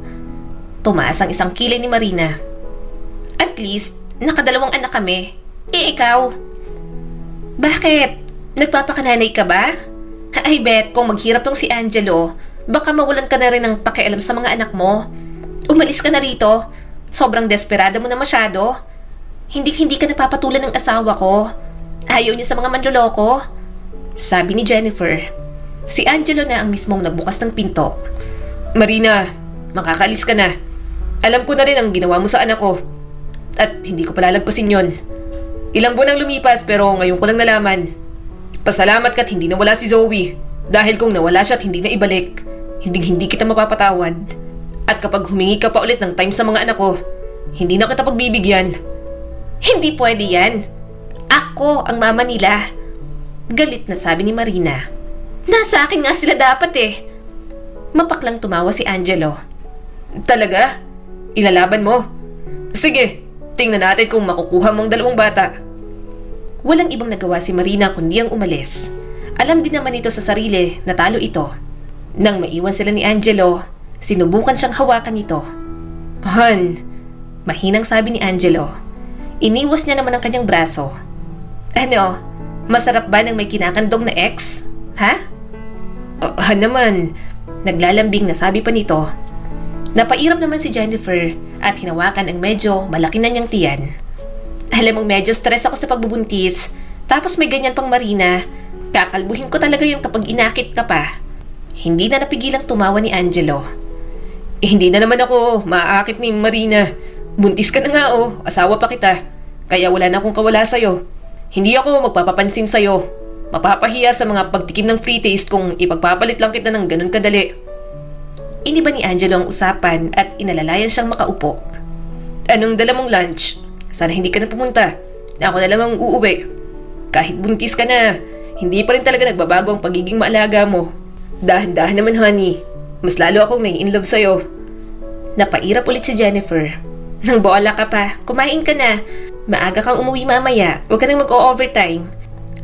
Tumaas ang isang kilay ni Marina. At least, nakadalawang anak kami. Ikaw? Bakit? Nagpapakananay ka ba? Ay bet, kung maghirap tong si Angelo, baka mawalan ka na rin ng pakialam sa mga anak mo. Umalis ka na rito. Sobrang desperada mo na masyado. Hindi ka napapatulan ng asawa ko. Ayaw niya sa mga manloloko. Sabi ni Jennifer. Si Angelo na ang mismong nagbukas ng pinto. Marina, makakalis ka na. Alam ko na rin ang ginawa mo sa anak ko. At hindi ko palalagpasin yon. Ilang buwan ang lumipas pero ngayon ko lang nalaman. Pasalamat ka't hindi nawala si Zoe. Dahil kung nawala siya at hindi na ibalik, hindi kita mapapatawad. At kapag humingi ka pa ulit ng time sa mga anak ko, hindi na kita pagbibigyan. Hindi pwede yan. Ako ang mama nila. Galit na sabi ni Marina. Nasa akin nga sila dapat eh. Mapaklang tumawa si Angelo. Talaga? Ilalaban mo? Sige, tingnan natin kung makukuha mong dalawang bata. Walang ibang nagawa si Marina kundi ang umalis. Alam din naman ito sa sarili na talo ito. Nang maiwan sila ni Angelo, sinubukan siyang hawakan nito. Han, mahinang sabi ni Angelo. Iniwas niya naman ang kanyang braso. Ano, masarap ba nang may kinakandong na ex? Ha? Han naman, naglalambing na sabi pa nito. Napairap naman si Jennifer at hinawakan ang medyo malaki na niyang tiyan. Alam mong medyo stress ako sa pagbubuntis, tapos may ganyan pang Marina. Kakalbuhin ko talaga yung kapag inakit ka pa. Hindi na napigilang tumawa ni Angelo. Hindi na naman ako maaakit ni Marina. Buntis ka na nga oh, asawa pa kita. Kaya wala na akong kawala sa'yo. Hindi ako magpapapansin sa'yo. Mapapahiya sa mga pagtikim ng free taste kung ipagpapalit lang kita ng ganun kadali. Iniba ni Angelo ang usapan at inalalayan siyang makaupo. Anong dala mong lunch? Sana hindi ka na pumunta. Ako na lang ang uuwi. Kahit buntis ka na, hindi pa rin talaga nagbabago ang pagiging maalaga mo. Dahan-dahan naman honey. Mas lalo akong nai-inlove sa'yo. Napairap ulit si Jennifer. Nang bola ka pa, kumain ka na. Maaga kang umuwi mamaya. Huwag ka nang mag-o-overtime.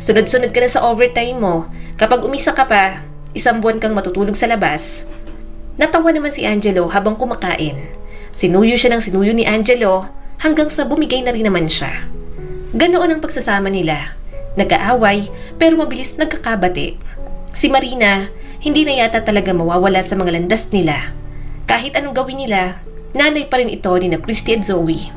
Sunod-sunod ka na sa overtime mo. Kapag umisa ka pa, 1 buwan kang matutulog sa labas. Natawa naman si Angelo habang kumakain. Sinuyo siya ng sinuyo ni Angelo hanggang sa bumigay na rin naman siya. Ganoon ang pagsasama nila. Nag-aaway pero mabilis nagkakabati. Si Marina, hindi na yata talaga mawawala sa mga landas nila. Kahit anong gawin nila, nanay pa rin ito ni na Christy at Zoe.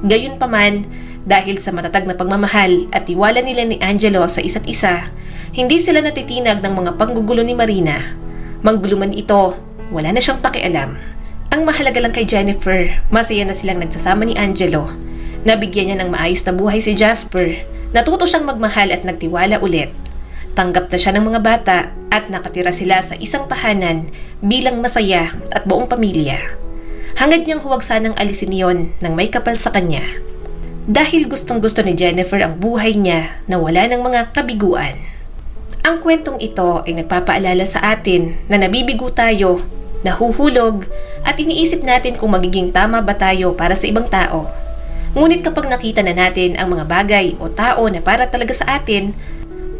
Gayunpaman, Dahil sa matatag na pagmamahal at tiwala nila ni Angelo sa isa't isa, hindi sila natitinag ng mga panggugulo ni Marina. Manggulo man ito, wala na siyang pakialam. Ang mahalaga lang kay Jennifer, masaya na silang nagsasama ni Angelo. Nabigyan niya ng maayos na buhay si Jasper. Natuto siyang magmahal at nagtiwala ulit. Tanggap na siya ng mga bata at nakatira sila sa isang tahanan bilang masaya at buong pamilya. Hangad niyang huwag sanang alisin yon nang may kapal sa kanya. Dahil gustong-gusto ni Jennifer ang buhay niya na wala ng mga kabiguan. Ang kwentong ito ay nagpapaalala sa atin na nabibigo tayo, nahuhulog, at iniisip natin kung magiging tama ba tayo para sa ibang tao. Ngunit kapag nakita na natin ang mga bagay o tao na para talaga sa atin,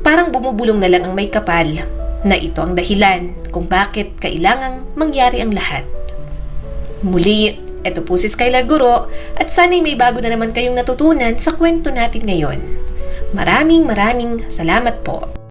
parang bumubulong na lang ang may kapal na ito ang dahilan kung bakit kailangang mangyari ang lahat. Muli, ito po si Skylar Guro at sana'y may bago na naman kayong natutunan sa kwento natin ngayon. Maraming salamat po.